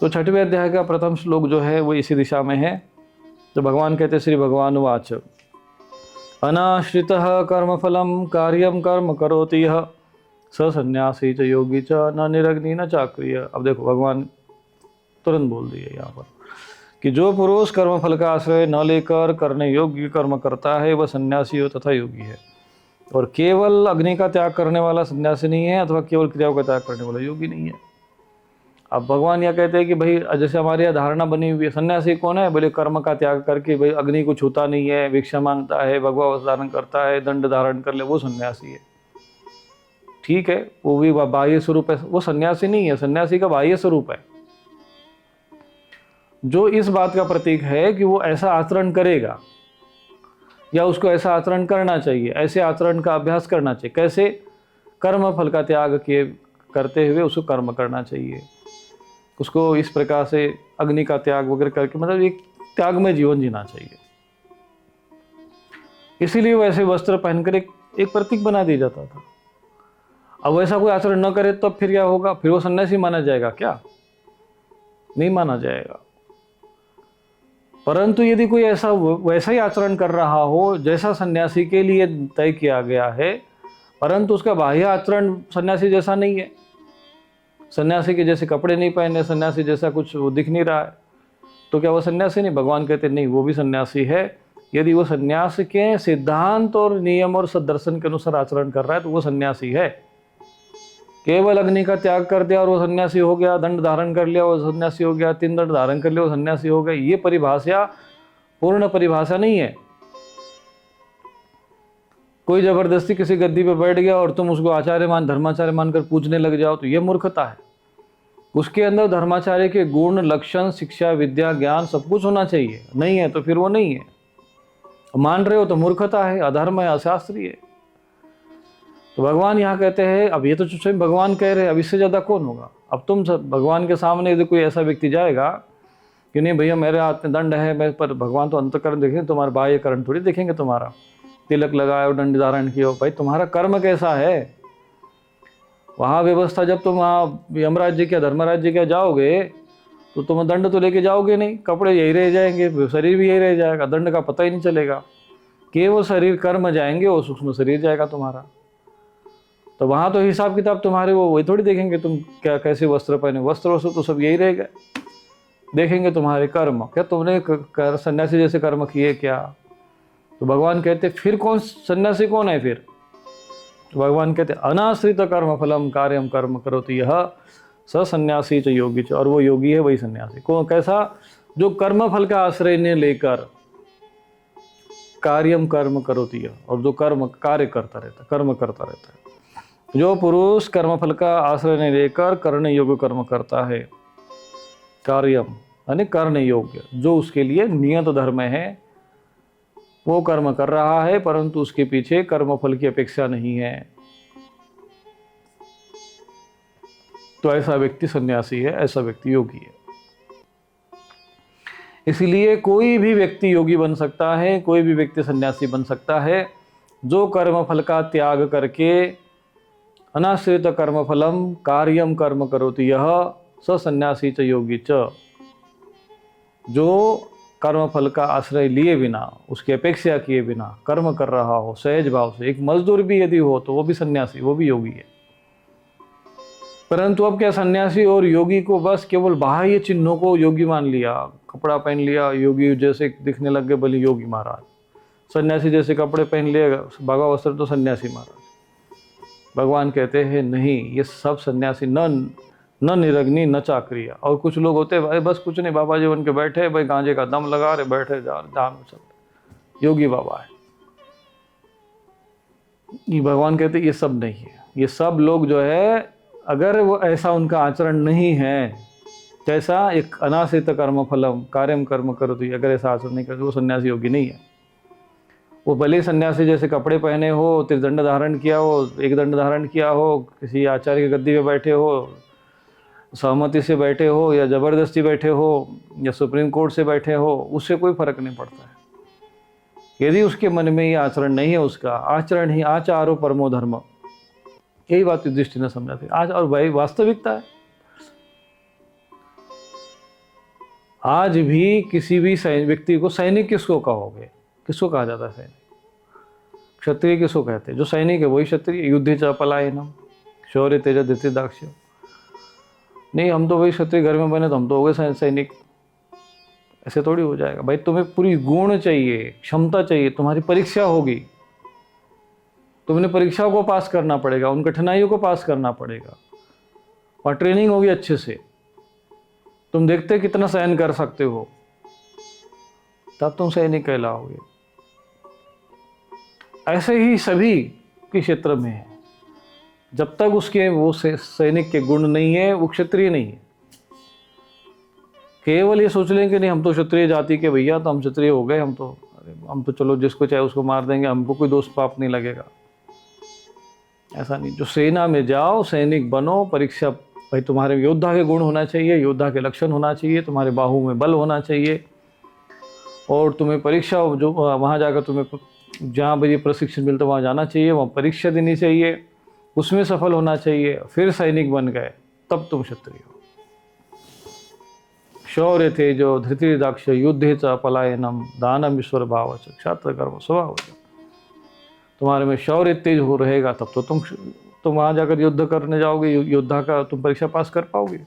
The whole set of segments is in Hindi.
तो 6वें अध्याय का प्रथम श्लोक जो है वो इसी दिशा में है। तो भगवान कहते श्री भगवान वाच अनाश्रितः कर्मफलम कार्यम कर्म करोति यः स सन्यासी च योगी च न निरग्नि न चाक्रिय। अब देखो भगवान तुरंत बोल दिए यहाँ पर कि जो पुरुष कर्मफल का आश्रय न लेकर करने योग्य कर्म करता है वह सन्यासी हो तथा योगी है, और केवल अग्नि का त्याग करने वाला सन्यासी नहीं है अथवा केवल क्रियाओं का त्याग करने वाला योगी नहीं है। अब भगवान यह कहते हैं कि भाई जैसे हमारी यह धारणा बनी हुई है, सन्यासी कौन है, बोले कर्म का त्याग करके भाई अग्नि को छूता नहीं है, भिक्षा मांगता है, भगवा वस्त्र धारण करता है, दंड धारण कर ले, वो सन्यासी है। ठीक है, वो भी बाह्य स्वरूप है, वो सन्यासी नहीं है, सन्यासी का बाह्य स्वरूप है जो इस बात का प्रतीक है कि वो ऐसा आचरण करेगा या उसको ऐसा आचरण करना चाहिए, ऐसे आचरण का अभ्यास करना चाहिए। कैसे? कर्म फल का त्याग किए करते हुए उसको कर्म करना चाहिए, उसको इस प्रकार से अग्नि का त्याग वगैरह करके, मतलब एक त्याग में जीवन जीना चाहिए। इसीलिए वैसे वस्त्र पहनकर एक प्रतीक बना दिया जाता था। अब वैसा कोई आचरण न करे तो फिर क्या होगा? फिर वो सन्यासी माना जाएगा क्या? नहीं माना जाएगा। परंतु यदि कोई ऐसा वैसा ही आचरण कर रहा हो जैसा सन्यासी के लिए तय किया गया है, परंतु उसका बाह्य आचरण सन्यासी जैसा नहीं है, सन्यासी के जैसे कपड़े नहीं पहने, सन्यासी जैसा कुछ वो दिख नहीं रहा है, तो क्या वो सन्यासी नहीं? भगवान कहते नहीं, वो भी सन्यासी है। यदि वो सन्यास के सिद्धांत और नियम और सदर्शन के अनुसार आचरण कर रहा है तो वो सन्यासी है। केवल अग्नि का त्याग कर दिया और वो सन्यासी हो गया, दंड धारण कर लिया वो सन्यासी हो गया, 3 दंड धारण कर लिया वो सन्यासी हो गया, ये परिभाषा पूर्ण परिभाषा नहीं है। कोई जबरदस्ती किसी गद्दी पे बैठ गया और तुम उसको आचार्य धर्माचार्य मानकर पूजने लग जाओ तो ये मूर्खता है। उसके अंदर धर्माचार्य के गुण, लक्षण, शिक्षा, विद्या, ज्ञान सब कुछ होना चाहिए। नहीं है तो फिर वो नहीं है। मान रहे हो तो मूर्खता है, अधर्म है, अशास्त्रीय है। तो भगवान यहाँ कहते हैं, अब ये तो स्वयं भगवान कह रहे हैं, अब इससे ज़्यादा कौन होगा? अब तुम सब भगवान के सामने यदि कोई ऐसा व्यक्ति जाएगा कि नहीं भैया मेरे हाथ में दंड है, मैं, पर भगवान तो अंतःकरण देखेंगे, तुम्हारा बाह्यकरण थोड़ी देखेंगे। तुम्हारा तिलक लगाओ, दंड धारण किया, भाई तुम्हारा कर्म कैसा है? वहाँ व्यवस्था, जब तुम वहाँ यमराज्य क्या धर्मराज्य क्या जाओगे तो तुम दंड तो लेके जाओगे नहीं, कपड़े यही रह जाएंगे, शरीर भी यही रह जाएगा, दंड का पता ही नहीं चलेगा। केवल शरीर कर्म जाएंगे और सूक्ष्म शरीर जाएगा तुम्हारा। तो वहाँ तो हिसाब किताब तुम्हारे वो वही थोड़ी देखेंगे तुम क्या कैसे वस्त्र पहने, वस्त्र तो सब यही रहेगा, देखेंगे तुम्हारे कर्म, क्या तुमने सन्यासी जैसे कर्म किए क्या? तो भगवान कहते फिर कौन सन्यासी कौन है फिर? तो भगवान कहते अनाश्रित कर्म फलम कार्यम कर्म करोति यह स सन्यासी च योगी च, और वो योगी है वही सन्यासी। कौन? कैसा? जो कर्म फल का आश्रय ने लेकर कार्यम कर्म करोति यह, और जो कर्म कार्य करता रहता, कर्म करता रहता है। जो पुरुष कर्मफल का आश्रय नहीं लेकर करने योग्य कर्म करता है, कार्यम यानी करने योग्य, जो उसके लिए नियत धर्म है वो कर्म कर रहा है, परंतु उसके पीछे कर्मफल की अपेक्षा नहीं है, तो ऐसा व्यक्ति सन्यासी है, ऐसा व्यक्ति योगी है। इसलिए कोई भी व्यक्ति योगी बन सकता है, कोई भी व्यक्ति सन्यासी बन सकता है जो कर्मफल का त्याग करके अनाश्रित कर्मफलम कार्यम कर्म करोति यह स सन्यासी च योगी च, जो कर्मफल का आश्रय लिए बिना, उसकी अपेक्षा किए बिना कर्म कर रहा हो सहज भाव से, एक मजदूर भी यदि हो तो वो भी सन्यासी, वो भी योगी है। परंतु अब क्या, सन्यासी और योगी को बस केवल बाह्य चिन्हों को योगी मान लिया, कपड़ा पहन लिया, योगी जैसे दिखने लग गए बोले योगी महाराज, सन्यासी जैसे कपड़े पहन लिए, भगवा वस्त्र तो सन्यासी महाराज। भगवान कहते हैं नहीं, ये सब सन्यासी न निरग्नि न चाक्रिया। और कुछ लोग होते हैं भाई बस कुछ नहीं, बाबा जी बन के बैठे, भाई गांजे का दम लगा रहे, बैठे जा ध्यान में, सब योगी बाबा है। ये भगवान कहते हैं ये सब नहीं है। ये सब लोग जो है, अगर वो ऐसा उनका आचरण नहीं है, कैसा, एक अनाश्रित कर्म फलम कार्यम कर्म करो, तो अगर ऐसा आचरण नहीं करते वो सन्यासी योगी नहीं है। वो भले सन्यासी जैसे कपड़े पहने हो, त्रिदंड धारण किया हो, एक दंड धारण किया हो, किसी आचार्य की गद्दी पे बैठे हो, सहमति से बैठे हो या जबरदस्ती बैठे हो या सुप्रीम कोर्ट से बैठे हो, उससे कोई फर्क नहीं पड़ता है। यदि उसके मन में ये आचरण नहीं है, उसका आचरण ही आचारो परमो धर्म, यही बात युधिष्ठिर ने समझा थी आज। और भाई वास्तविकता है, आज भी किसी भी व्यक्ति को सैनिक किसको कहोगे, किसको कहा जाता है सैनिक? क्षत्रिय किसको कहते हैं? जो सैनिक है वही क्षत्रिय। युद्धे च पलायनम शौर्य तेज धृति दाक्ष्य। नहीं हम तो वही क्षत्रिय घर में बने तो हम तो हो गए सैनिक, ऐसे थोड़ी हो जाएगा भाई। तुम्हें पूरी गुण चाहिए, क्षमता चाहिए, तुम्हारी परीक्षा होगी, तुमने परीक्षाओं को पास करना पड़ेगा, उन कठिनाइयों को पास करना पड़ेगा, और ट्रेनिंग होगी अच्छे से। तुम देखते कितना सहन कर सकते हो, तब तुम सैनिक कहलाओगे। ऐसे ही सभी के क्षेत्र में है, जब तक उसके वो सैनिक के गुण नहीं है वो क्षत्रिय नहीं है। केवल ये सोच लें कि नहीं हम तो क्षत्रिय जाति के भैया, तो हम क्षत्रिय हो गए, हम तो चलो जिसको चाहे उसको मार देंगे, हमको कोई दोष पाप नहीं लगेगा। ऐसा नहीं। जो सेना में जाओ, सैनिक बनो, परीक्षा भाई तुम्हारे योद्धा के गुण होना चाहिए, योद्धा के लक्षण होना चाहिए, तुम्हारे बाहू में बल होना चाहिए, और तुम्हें परीक्षा जो वहाँ जाकर तुम्हें जहाँ भी प्रशिक्षण मिलता वहाँ जाना चाहिए, वहाँ परीक्षा देनी चाहिए, उसमें सफल होना चाहिए, फिर सैनिक बन गए, तब तुम क्षत्रिय हो। शौर्य तेजो धृति दाक्ष युद्धे च पलायनम दानम ईश्वर भाव क्षात्र कर्म स्वभाव। तुम्हारे में शौर्य तेज हो रहेगा तब तो तुम वहाँ जाकर युद्ध करने जाओगे, योद्धा का तुम परीक्षा पास कर पाओगे।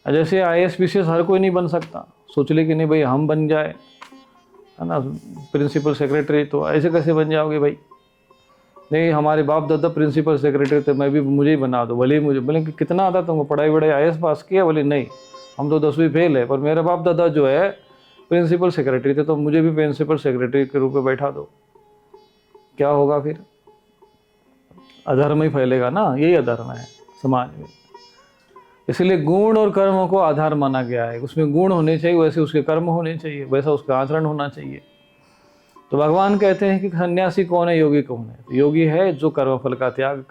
जैसे IAS PCS हर कोई नहीं बन सकता, सोच ले कि नहीं भाई हम बन जाए, है ना, प्रिंसिपल सेक्रेटरी, तो ऐसे कैसे बन जाओगे भाई? नहीं हमारे बाप दादा प्रिंसिपल सेक्रेटरी थे, मैं भी मुझे ही बना दो। भले बोले कि कितना आता तुमको, पढ़ाई वढ़ाई IAS पास किया? बोले नहीं हम तो 10वीं फेल है, पर मेरे बाप दादा जो है प्रिंसिपल सेक्रेटरी थे, तो मुझे भी प्रिंसिपल सेक्रेटरी के रूप में बैठा दो। क्या होगा फिर? अधर्म ही फैलेगा ना, यही अधर्म है समाज में। इसलिए गुण और कर्म को आधार माना गया है। उसमें गुण होने चाहिए, वैसे उसके कर्म होने चाहिए, वैसा उसका आचरण होना चाहिए। तो भगवान कहते हैं कि सन्यासी कौन है, योगी कौन है? तो योगी है जो कर्म फल का त्याग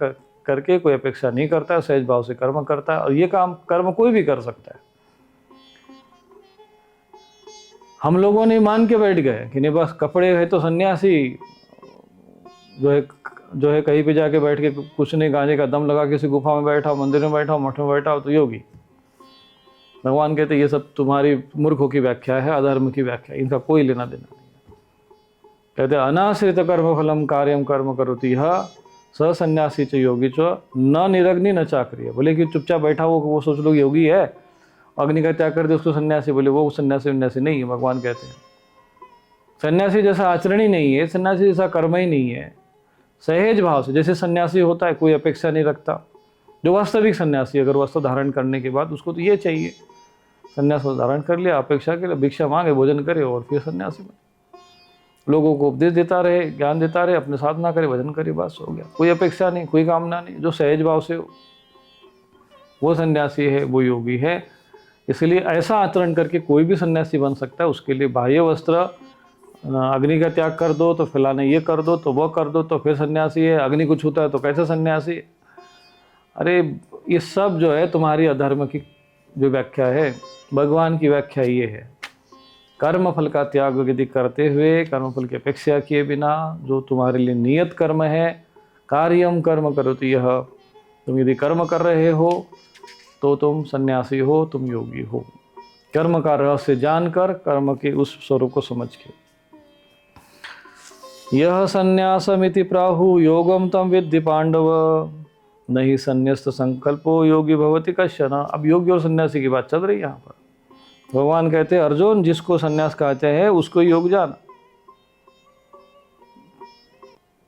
करके कोई अपेक्षा नहीं करता है, सहज भाव से कर्म करता है, और ये काम कर्म कोई भी कर सकता है। हम लोगों ने मान के बैठ गए कि नहीं बस कपड़े है तो सन्यासी जो है कहीं पे जाके बैठ के कुछ नहीं, गांजे का दम लगा किसी गुफा में बैठा, मंदिर में बैठा, मठ में बैठा हो तो योगी। भगवान कहते ये सब तुम्हारी मूर्खों की व्याख्या है, अधर्म की व्याख्या, इनका कोई लेना देना नहीं। कहते अनाश्रित कर्म फलम कार्यम कर्म करोति यह स सन्यासी च योगी च न निरग्नि न चाक्रिय। बोले कि चुपचाप बैठा वो सोच लो योगी है, अग्नि का त्याग कर दे उसको सन्यासी। बोले वो सन्यासी नहीं है। भगवान कहते हैं सन्यासी जैसा आचरण ही नहीं है, सन्यासी जैसा कर्म ही नहीं है। सहज भाव से जैसे सन्यासी होता है, कोई अपेक्षा नहीं रखता। जो वास्तविक सन्यासी, अगर वस्त्र धारण करने के बाद उसको तो ये चाहिए, सन्यास धारण कर लिया, अपेक्षा के लिए भिक्षा मांगे, भोजन करे और फिर सन्यासी बने। लोगों को उपदेश देता रहे, ज्ञान देता रहे, अपने साधना करे, भजन करे, बस हो गया। कोई अपेक्षा नहीं, कोई कामना नहीं। जो सहज भाव से हो वो सन्यासी है, वो योगी है। इसलिए ऐसा आचरण करके कोई भी सन्यासी बन सकता है। उसके लिए बाह्य वस्त्र, अग्नि का त्याग कर दो तो फलाने ये कर दो तो वो कर दो तो फिर सन्यासी है, अग्नि को छूता है तो कैसे सन्यासी? अरे ये सब जो है तुम्हारी अधर्म की जो व्याख्या है। भगवान की व्याख्या ये है, कर्म फल का त्याग यदि करते हुए, कर्म फल की अपेक्षा किए बिना, जो तुम्हारे लिए नियत कर्म है, कार्यम कर्म करो तो यह, तुम यदि कर्म कर रहे हो तो तुम सन्यासी हो, तुम योगी हो। कर्म का रहस्य जानकर, कर्म के उस स्वरूप को समझ के। यह संन्यासमिति प्राहु योगम तम विद्धि पांडव नहीं संन्यस्त संकल्पो योगी भवति कश्चन। अब योगी और सन्यासी की बात चल रही है यहाँ पर। भगवान कहते हैं अर्जुन, जिसको सन्यास कहते हैं उसको योग जान,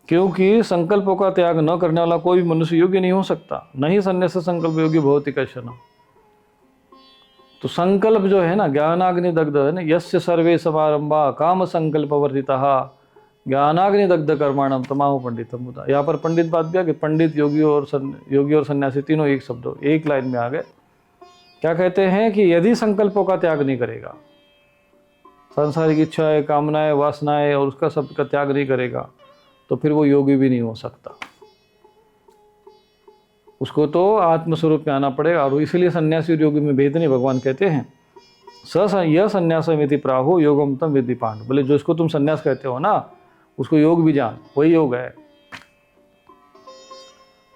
क्योंकि संकल्पों का त्याग न करने वाला कोई भी मनुष्य योगी नहीं हो सकता। नहीं संन्यास संकल्प योगी भवति कश्चन। तो संकल्प जो है ना, ज्ञानाग्नि दग्ध है ना, यस्य सर्वे समारंभा काम संकल्प वर्जितः ज्ञानाग्नि दग्ध कर्माणम तमाहु पंडितम मुदा। यहाँ पर पंडित बात भी आ कि पंडित, योगी और सन्यासी तीनों एक शब्द, एक लाइन में आ गए। क्या कहते हैं कि यदि संकल्पों का त्याग नहीं करेगा, सांसारिक इच्छाएं, कामनाएं, वासनाएं और उसका सब का त्याग नहीं करेगा, तो फिर वो योगी भी नहीं हो सकता। उसको तो आत्मस्वरूप में आना पड़ेगा। और इसलिए सन्यासी और योगी में भेद नहीं। भगवान कहते हैं यह संन्यासमिति प्राहु योगम तम विद्धि पांडव। बोले जो इसको तुम सन्यास कहते हो ना, उसको योग भी जान, वही योग है।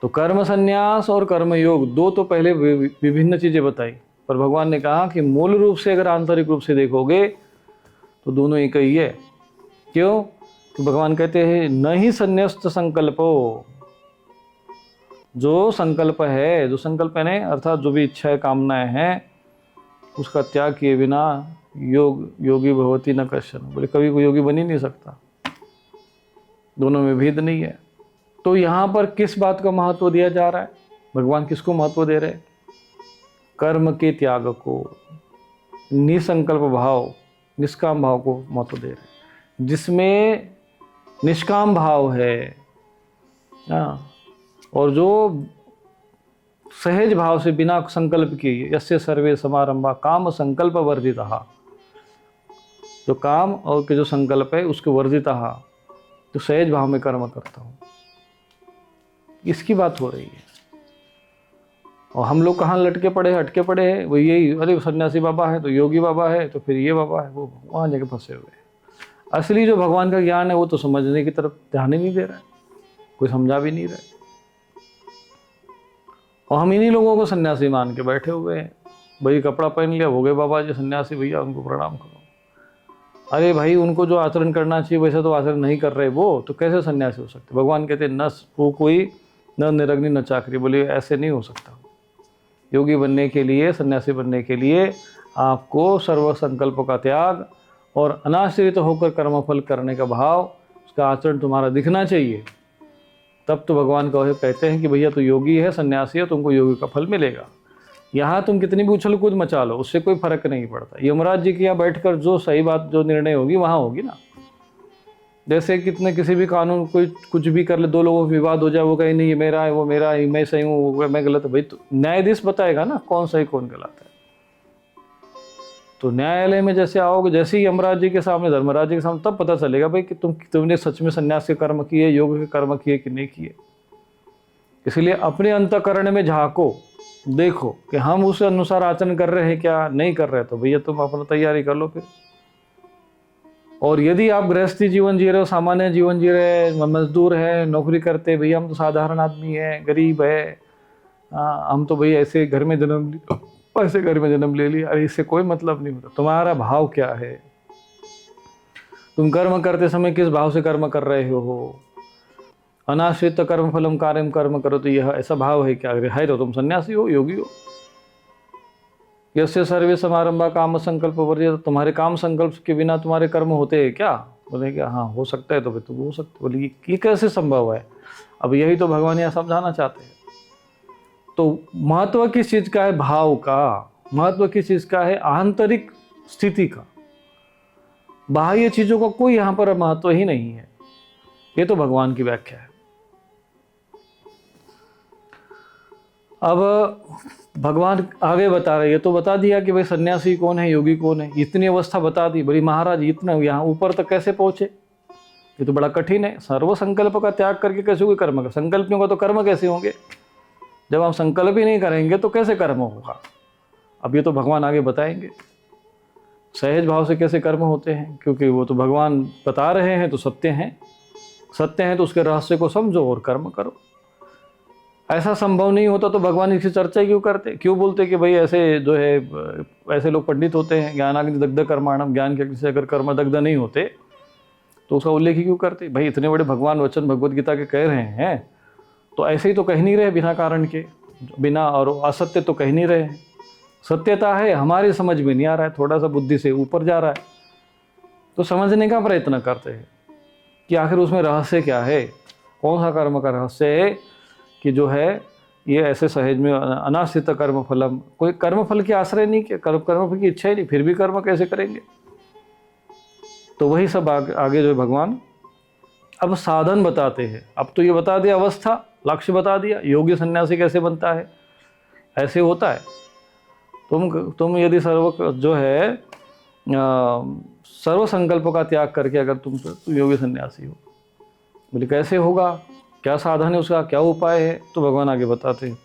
तो कर्म संन्यास और कर्म योग दो तो पहले विभिन्न चीजें बताई। पर भगवान ने कहा कि मूल रूप से अगर आंतरिक रूप से देखोगे तो दोनों एक ही है। क्यों? तो भगवान कहते हैं न ही संन्यस्त संकल्पो, जो संकल्प है, जो संकल्प है अर्थात जो भी इच्छाएं कामनाएं हैं उसका त्याग किए बिना योगी भवति न कश्चन, बोले कभी कोई योगी बन ही नहीं सकता। दोनों में भेद नहीं है। तो यहाँ पर किस बात का महत्व दिया जा रहा है? भगवान किसको महत्व दे रहे हैं? कर्म के त्याग को, निसंकल्प भाव, निष्काम भाव को महत्व दे रहे हैं। जिसमें निष्काम भाव है और जो सहज भाव से बिना संकल्प किए, यस्य सर्वे समारंभा काम संकल्प वर्जितः, जो काम और के जो संकल्प है उसके वर्जितः, तो सहज भाव में कर्म करता हूँ, इसकी बात हो रही है। और हम लोग कहाँ लटके पड़े हटके पड़े हैं, वो यही, अरे सन्यासी बाबा है तो योगी बाबा है तो फिर ये बाबा है, वो वहाँ जाके फंसे हुए हैं। असली जो भगवान का ज्ञान है वो तो समझने की तरफ ध्यान ही नहीं दे रहा है, कोई समझा भी नहीं रहा है। और हम इन्हीं लोगों को सन्यासी मान के बैठे हुए हैं। भाई कपड़ा पहन लिया, हो गए बाबा जी सन्यासी, भैया उनको प्रणाम करो। अरे भाई उनको जो आचरण करना चाहिए वैसा तो आचरण नहीं कर रहे वो, तो कैसे सन्यासी हो सकते? भगवान कहते न वो कोई न निरग्नि न चाकरी, बोले ऐसे नहीं हो सकता। योगी बनने के लिए, सन्यासी बनने के लिए आपको सर्व संकल्प का त्याग और अनाश्रित होकर कर्मफल करने का भाव, उसका आचरण तुम्हारा दिखना चाहिए। तब तो भगवान कहते हैं कि भैया तो योगी है, सन्यासी है, तुमको योगी का फल मिलेगा। यहाँ तुम कितनी भी उछल कूद मचा लो, उससे कोई फर्क नहीं पड़ता। यमराज जी के यहाँ बैठकर जो सही बात, जो निर्णय होगी वहाँ होगी ना। जैसे कितने किसी भी कानून कोई कुछ भी कर ले, दो लोगों में विवाद हो जाए, वो कहीं नहीं ये मेरा है, वो मेरा है, मैं सही हूँ, मैं गलत, भाई तो न्यायाधीश बताएगा ना कौन सही कौन गलत है। तो न्यायालय में जैसे आओगे, जैसे ही यमराज जी के सामने, धर्मराज जी के सामने, तब पता चलेगा भाई कि तुमने सच में सन्यास के कर्म किए, योग के कर्म किए कि नहीं किए। इसलिए अपने अंतःकरण में झांको, देखो कि हम उस अनुसार आचरण कर रहे हैं क्या, नहीं कर रहे, तो भैया तुम अपना तैयारी कर लो फिर। और यदि आप गृहस्थी जीवन जी रहे हो, सामान्य जीवन जी रहे, मजदूर है, नौकरी करते, भैया हम तो साधारण आदमी है, गरीब है, हम तो भैया ऐसे घर में जन्म ऐसे घर में जन्म ले लिया, अरे इससे कोई मतलब नहीं होता। तुम्हारा भाव क्या है? तुम कर्म करते समय किस भाव से कर्म कर रहे हो? अनाश्रित कर्म फलम कार्यम कर्म करो, तो यह ऐसा भाव है क्या? है तो तुम सन्यासी हो, योगी हो। यस्य सर्वे समारंभा काम संकल्प वर्जित, तुम्हारे काम संकल्प के बिना तुम्हारे कर्म होते हैं क्या? बोले क्या हाँ हो सकता है, तो फिर तुम हो सकते। बोले ये कैसे संभव है? अब यही तो भगवान यहाँ समझाना चाहते हैं। तो महत्व किस चीज का है? भाव का। महत्व किस चीज का है? आंतरिक स्थिति का। बाह्य चीजों का कोई यहाँ पर महत्व ही नहीं है। ये तो भगवान की व्याख्या है। अब भगवान आगे बता रहे, ये तो बता दिया कि भाई सन्यासी कौन है, योगी कौन है, इतनी अवस्था बता दी। बड़ी महाराज इतना यहाँ ऊपर तक कैसे पहुंचे? ये तो बड़ा कठिन है। सर्व संकल्प का त्याग करके कैसे कोई कर्म का? संकल्प नहीं होगा तो कर्म कैसे होंगे? जब हम संकल्प ही नहीं करेंगे तो कैसे कर्म होगा? अब ये तो भगवान आगे बताएंगे सहज भाव से कैसे कर्म होते हैं, क्योंकि वो तो भगवान बता रहे हैं तो सत्य हैं। सत्य हैं तो उसके रहस्य को समझो और कर्म करो। ऐसा संभव नहीं होता तो भगवान इसकी चर्चा क्यों करते? क्यों बोलते कि भाई ऐसे जो है, ऐसे लोग पंडित होते हैं, ज्ञानाग्नि दग्ध कर्माणम, ज्ञान के अग्नि से अगर कर्म दग्ध नहीं होते तो उसका उल्लेख ही क्यों करते? भाई इतने बड़े भगवान वचन भगवद गीता के कह रहे हैं तो ऐसे ही तो कह नहीं रहे बिना कारण के, बिना, और असत्य तो कह नहीं रहे हैं। सत्यता है, हमारी समझ में नहीं आ रहा है, थोड़ा सा बुद्धि से ऊपर जा रहा है, तो समझने का प्रयत्न करते हैं कि आखिर उसमें रहस्य क्या है, कौन सा कर्म का रहस्य है कि जो है ये ऐसे सहज में अनाश्रित कर्म फलम, कोई कर्म फल के आश्रय नहीं किया, कर्म फल की इच्छा ही नहीं, फिर भी कर्म कैसे करेंगे? तो वही सब आगे जो भगवान अब साधन बताते हैं। अब तो ये बता दिया अवस्था, लक्ष्य बता दिया, योगी सन्यासी कैसे बनता है, ऐसे होता है। तुम यदि सर्व संकल्प का त्याग करके अगर तुम योगी सन्यासी हो, बोले कैसे होगा, क्या साधन है उसका, क्या उपाय है? तो भगवान आगे बताते हैं,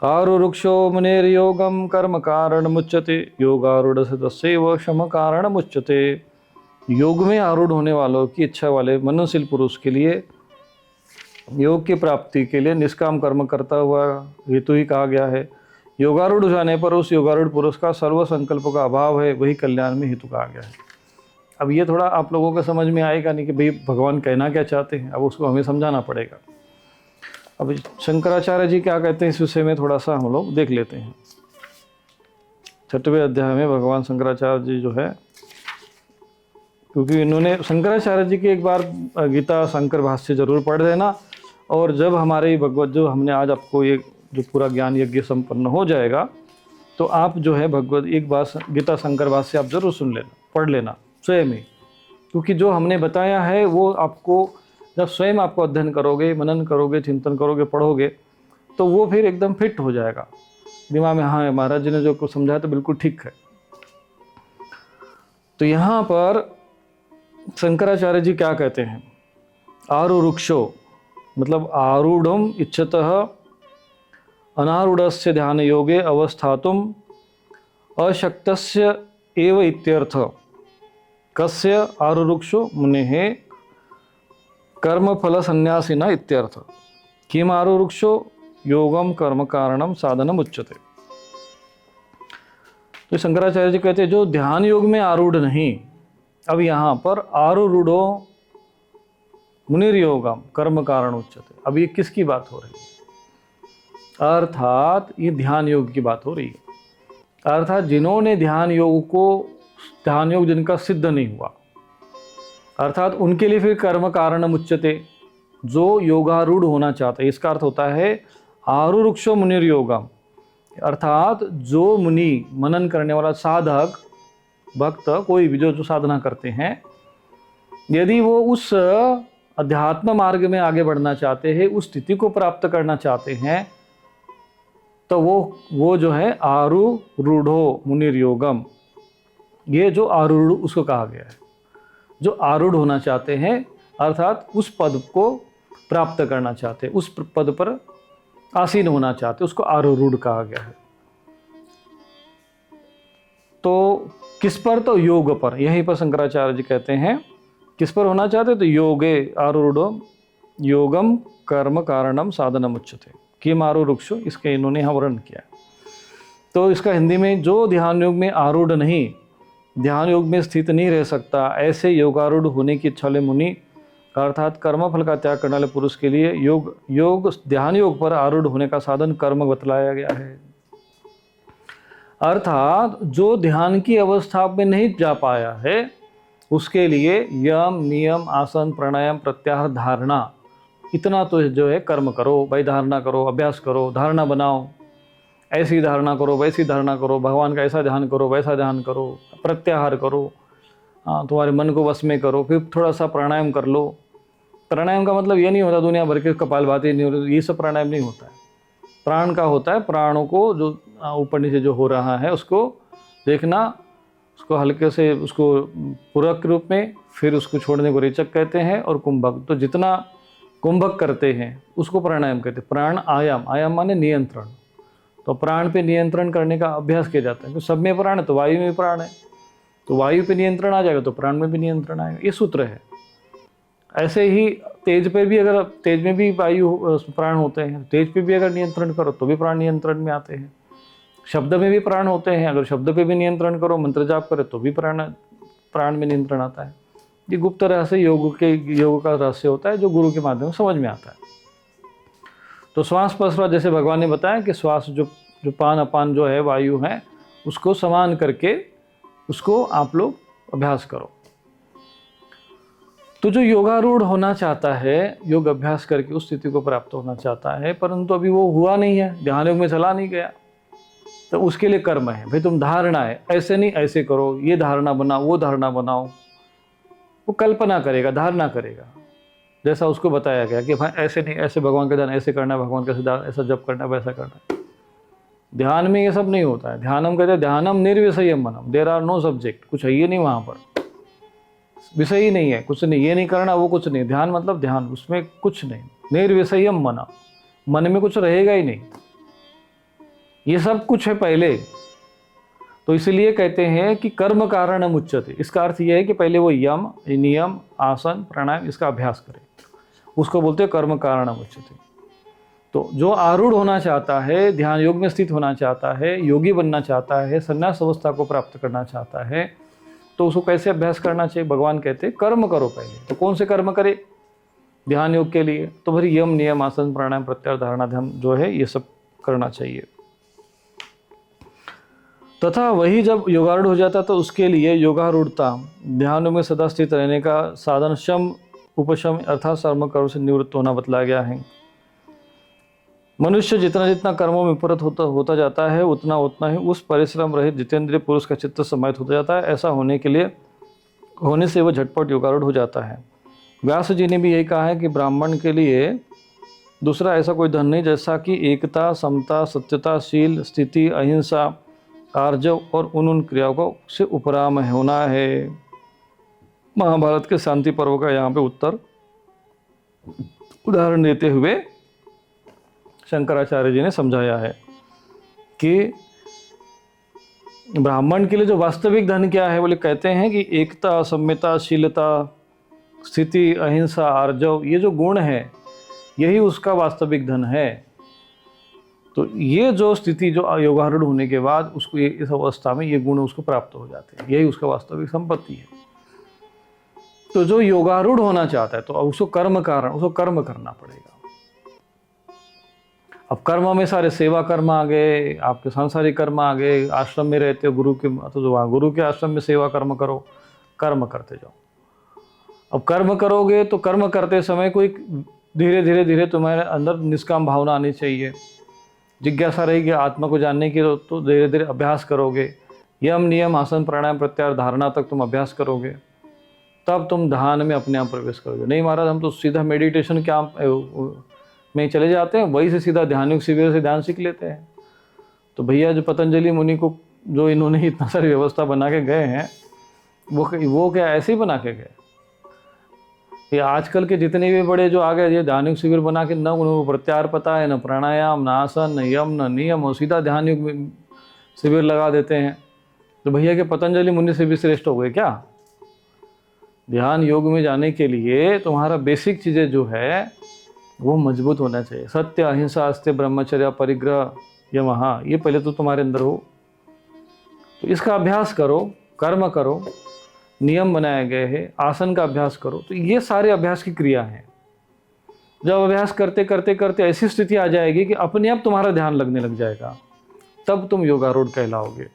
आरुरुक्षो मुनेर योगम कर्म कारण मुच्यते योगारूढ़ से तस्यैव क्षम कारण मुच्यते। योग में आरूढ़ होने वालों की इच्छा वाले मननशील पुरुष के लिए योग की प्राप्ति के लिए निष्काम कर्म करता हुआ हेतु ही कहा गया है। योगारूढ़ हो जाने पर उस योगारूढ़ पुरुष का सर्व संकल्प का अभाव है, वही कल्याण में हेतु कहा गया है। अब ये थोड़ा आप लोगों को समझ में आएगा नहीं कि भाई भगवान कहना क्या चाहते हैं, अब उसको हमें समझाना पड़ेगा। अब शंकराचार्य जी क्या कहते हैं इस विषय में थोड़ा सा हम लोग देख लेते हैं। 6वें अध्याय में भगवान शंकराचार्य जी जो है, क्योंकि इन्होंने शंकराचार्य जी की एक बार गीता शंकर भाष्य जरूर पढ़ लेना, और जब हमारे भगवत जो हमने आज आपको ये जो पूरा ज्ञान यज्ञ संपन्न हो जाएगा तो आप जो है भगवत एक बार गीता शंकर भाष्य आप जरूर सुन लेना, पढ़ लेना स्वयं ही, क्योंकि जो हमने बताया है वो आपको जब स्वयं आपको अध्ययन करोगे, मनन करोगे, चिंतन करोगे, पढ़ोगे तो वो फिर एकदम फिट हो जाएगा दिमाग में। हाँ, महाराज जी ने जो कुछ समझाया तो बिल्कुल ठीक है। तो यहाँ पर शंकराचार्य जी क्या कहते हैं, आरुरुक्षो मतलब आरूढ़म इच्छतः अनारूढ़स्य ध्यान योगे अवस्थातुम अशक्तस्य एव इत्यर्थ। कस्य आरुरुक्षो मुनेः कर्मफल संन्यासिना इत्यर्थ। किम आरुरुक्षो योगम कर्म कारणम साधनम उच्यते। तो शंकराचार्य जी कहते हैं जो ध्यान योग में आरूढ़ नहीं, अब यहाँ पर आरूढ़ो मुनिर्योगम कर्म कारण उच्यते। अब ये किसकी बात हो रही है? अर्थात ये ध्यान योग की बात हो रही है। अर्थात जिन्होंने ध्यान योग जिनका सिद्ध नहीं हुआ, अर्थात उनके लिए फिर कर्म कारण उच्यते, जो योगारूढ़ होना चाहता है। इसका अर्थ होता है आरुरुक्षो मुनिर्योगम, अर्थात जो मुनि मनन करने वाला साधक भक्त कोई भी जो साधना करते हैं, यदि वो उस अध्यात्म मार्ग में आगे बढ़ना चाहते हैं, उस स्थिति को प्राप्त करना चाहते हैं, तो वो जो है आरुरूढ़ो मुनिर्योगम, ये जो आरूढ़ उसको कहा गया है। जो आरूढ़ होना चाहते हैं अर्थात उस पद को प्राप्त करना चाहते हैं, उस पद पर आसीन होना चाहते हैं, उसको आरूढ़ कहा गया है। तो किस पर? तो योग पर। यहीं पर शंकराचार्य जी कहते हैं किस पर होना चाहते? तो योगे आरूढ़ो योगम कर्म कारणम साधनम उच्यते। किम आरुरुक्षो, इसके इन्होंने यहाँ वर्णन किया। तो इसका हिंदी में जो ध्यान योग में आरूढ़ नहीं, ध्यान योग में स्थित नहीं रह सकता, ऐसे योगारूढ़ होने की इच्छा वाले मुनि अर्थात कर्मफल का त्याग करने वाले पुरुष के लिए ध्यान योग पर आरूढ़ होने का साधन कर्म बतलाया गया है। अर्थात जो ध्यान की अवस्था में नहीं जा पाया है उसके लिए यम नियम आसन प्राणायाम प्रत्याहार धारणा, इतना तो जो है कर्म करो भाई, धारणा करो, अभ्यास करो, धारणा बनाओ, ऐसी धारणा करो, वैसी धारणा करो, भगवान का ऐसा ध्यान करो, वैसा ध्यान करो, प्रत्याहार करो, हाँ तुम्हारे मन को वश में करो, फिर थोड़ा सा प्राणायाम कर लो। प्राणायाम का मतलब ये नहीं होता दुनिया भर के कपालभाति नहीं होती, ये सब प्राणायाम नहीं होता है। प्राण का होता है, प्राणों को जो ऊपर नीचे जो हो रहा है उसको देखना, उसको हल्के से उसको पूरक रूप में, फिर उसको छोड़ने को रेचक कहते हैं, और कुंभक। तो जितना कुंभक करते हैं उसको प्राणायाम कहते हैं। प्राण आयाम, आयाम माने नियंत्रण, तो प्राण पे नियंत्रण करने का अभ्यास किया जाता है। तो सब में प्राण है तो वायु में प्राण है, तो वायु पे नियंत्रण आ जाएगा तो प्राण में भी नियंत्रण आएगा, ये सूत्र है। ऐसे ही तेज पे भी, अगर तेज में भी वायु प्राण होते हैं, तेज पे भी अगर नियंत्रण करो तो भी प्राण नियंत्रण में आते हैं। शब्द में भी प्राण होते हैं, अगर शब्द पे भी नियंत्रण करो, मंत्र जाप करे तो भी प्राण में नियंत्रण आता है। ये गुप्त रहस्य योग का रहस्य होता है जो गुरु के माध्यम से समझ में आता है। तो श्वास प्रश्वास जैसे भगवान ने बताया कि श्वास जो पान अपान जो है वायु है उसको समान करके उसको आप लोग अभ्यास करो। तो जो योगारूढ़ होना चाहता है, योग अभ्यास करके उस स्थिति को प्राप्त होना चाहता है, परंतु अभी वो हुआ नहीं है, ध्यान योग में चला नहीं गया, तो उसके लिए कर्म है। भाई तुम धारणा है, ऐसे नहीं ऐसे करो, ये धारणा बनाओ, वो धारणा बनाओ। वो कल्पना करेगा, धारणा करेगा, जैसा उसको बताया गया कि भाई ऐसे नहीं ऐसे भगवान का ध्यान ऐसे करना है, भगवान का ऐसा जप करना है, वैसा करना है। ध्यान में ये सब नहीं होता है। ध्यानम कहते हैं ध्यानम निर्विषयम मनम, देयर आर नो सब्जेक्ट, कुछ है ही नहीं वहाँ पर, विषय ही नहीं है, कुछ नहीं, ये नहीं करना वो कुछ नहीं। ध्यान मतलब ध्यान, उसमें कुछ नहीं, निर्विषयम मना, मन में कुछ रहेगा ही नहीं, ये सब कुछ है पहले। तो इसलिए कहते हैं कि कर्म कारणम उच्यते। इसका अर्थ यह है कि पहले वो यम नियम आसन प्राणायाम इसका अभ्यास करें, उसको बोलते हैं कर्म कारणम उच्यते। तो जो आरूढ़ होना चाहता है, ध्यान योग में स्थित होना चाहता है, योगी बनना चाहता है, संन्यास अवस्था को प्राप्त करना चाहता है, तो उसको कैसे अभ्यास करना चाहिए? भगवान कहते हैं कर्म करो पहले। तो कौन से कर्म करे ध्यान योग के लिए? तो फिर यम नियम आसन प्राणायाम प्रत्याहार धारणा ध्यान जो है ये सब करना चाहिए। तथा वही जब योगारूढ़ हो जाता तो उसके लिए योगारूढ़ता ध्यान में सदा स्थित रहने का साधन शम उपशम अर्थात कर्म कर्म से निवृत्त होना बतलाया गया है। मनुष्य जितना जितना कर्मों में विपरीत होता जाता है उतना उतना ही उस परिश्रम रहित जितेंद्रिय पुरुष का चित्त समाहित होता जाता है। ऐसा होने से वह झटपट योगारूढ़ हो जाता है। व्यास जी ने भी यही कहा है कि ब्राह्मण के लिए दूसरा ऐसा कोई धन नहीं जैसा कि एकता, समता, सत्यता, शील, स्थिति, अहिंसा, आर्जव और उन क्रियाओं को से उपराम होना है। महाभारत के शांति पर्व का यहाँ पे उत्तर उदाहरण देते हुए शंकराचार्य जी ने समझाया है कि ब्राह्मण के लिए जो वास्तविक धन क्या है, बोले कहते हैं कि एकता, सम्यता, शीलता, स्थिति, अहिंसा, आर्जव, ये जो गुण है यही उसका वास्तविक धन है। तो ये जो स्थिति जो योगारूढ़ होने के बाद उसको इस अवस्था में ये गुण उसको प्राप्त हो जाते हैं, यही उसका वास्तविक संपत्ति है। तो जो योगारूढ़ होना चाहता है तो उसको कर्म करना पड़ेगा। अब कर्म में सारे सेवा कर्म आ गए, आपके सांसारिक कर्म आ गए, आश्रम में रहते हो गुरु के, तो जो गुरु के आश्रम में सेवा कर्म करो, कर्म करते जाओ। अब कर्म करोगे तो कर्म करते समय कोई धीरे धीरे धीरे तुम्हारे अंदर निष्काम भावना आनी चाहिए, जिज्ञासा रहेगी आत्मा को जानने की, तो धीरे धीरे अभ्यास करोगे। यम नियम आसन प्राणायाम प्रत्याहार धारणा तक तुम अभ्यास करोगे, तब तुम ध्यान में अपने आप प्रवेश करोगे। नहीं महाराज हम तो सीधा मेडिटेशन कैंप में चले जाते हैं, वही से सीधा ध्यान शिविर से ध्यान सीख लेते हैं। तो भैया जो पतंजलि मुनि को जो इन्होंने इतना सारी व्यवस्था बना के गए हैं, वो क्या ऐसे ही बना के गए? ये आजकल के जितने भी बड़े जो आ गए ये ध्यान शिविर बना के, न उनको प्रत्याहार पता है, न प्राणायाम, न आसन, न यम, न नियम, और सीधा ध्यान शिविर लगा देते हैं। तो भैया के पतंजलि मुनि से भी श्रेष्ठ हो गए क्या? ध्यान योग में जाने के लिए तुम्हारा बेसिक चीज़ें जो है वो मजबूत होना चाहिए। सत्य, अहिंसा, अस्त्य, ब्रह्मचर्य, परिग्रह, यमहा, ये पहले तो तुम्हारे अंदर हो। तो इसका अभ्यास करो, कर्म करो, नियम बनाए गए हैं, आसन का अभ्यास करो। तो ये सारे अभ्यास की क्रिया हैं। जब अभ्यास करते करते करते ऐसी स्थिति आ जाएगी कि अपने आप तुम्हारा ध्यान लगने लग जाएगा, तब तुम योगारूढ़ कहलाओगे।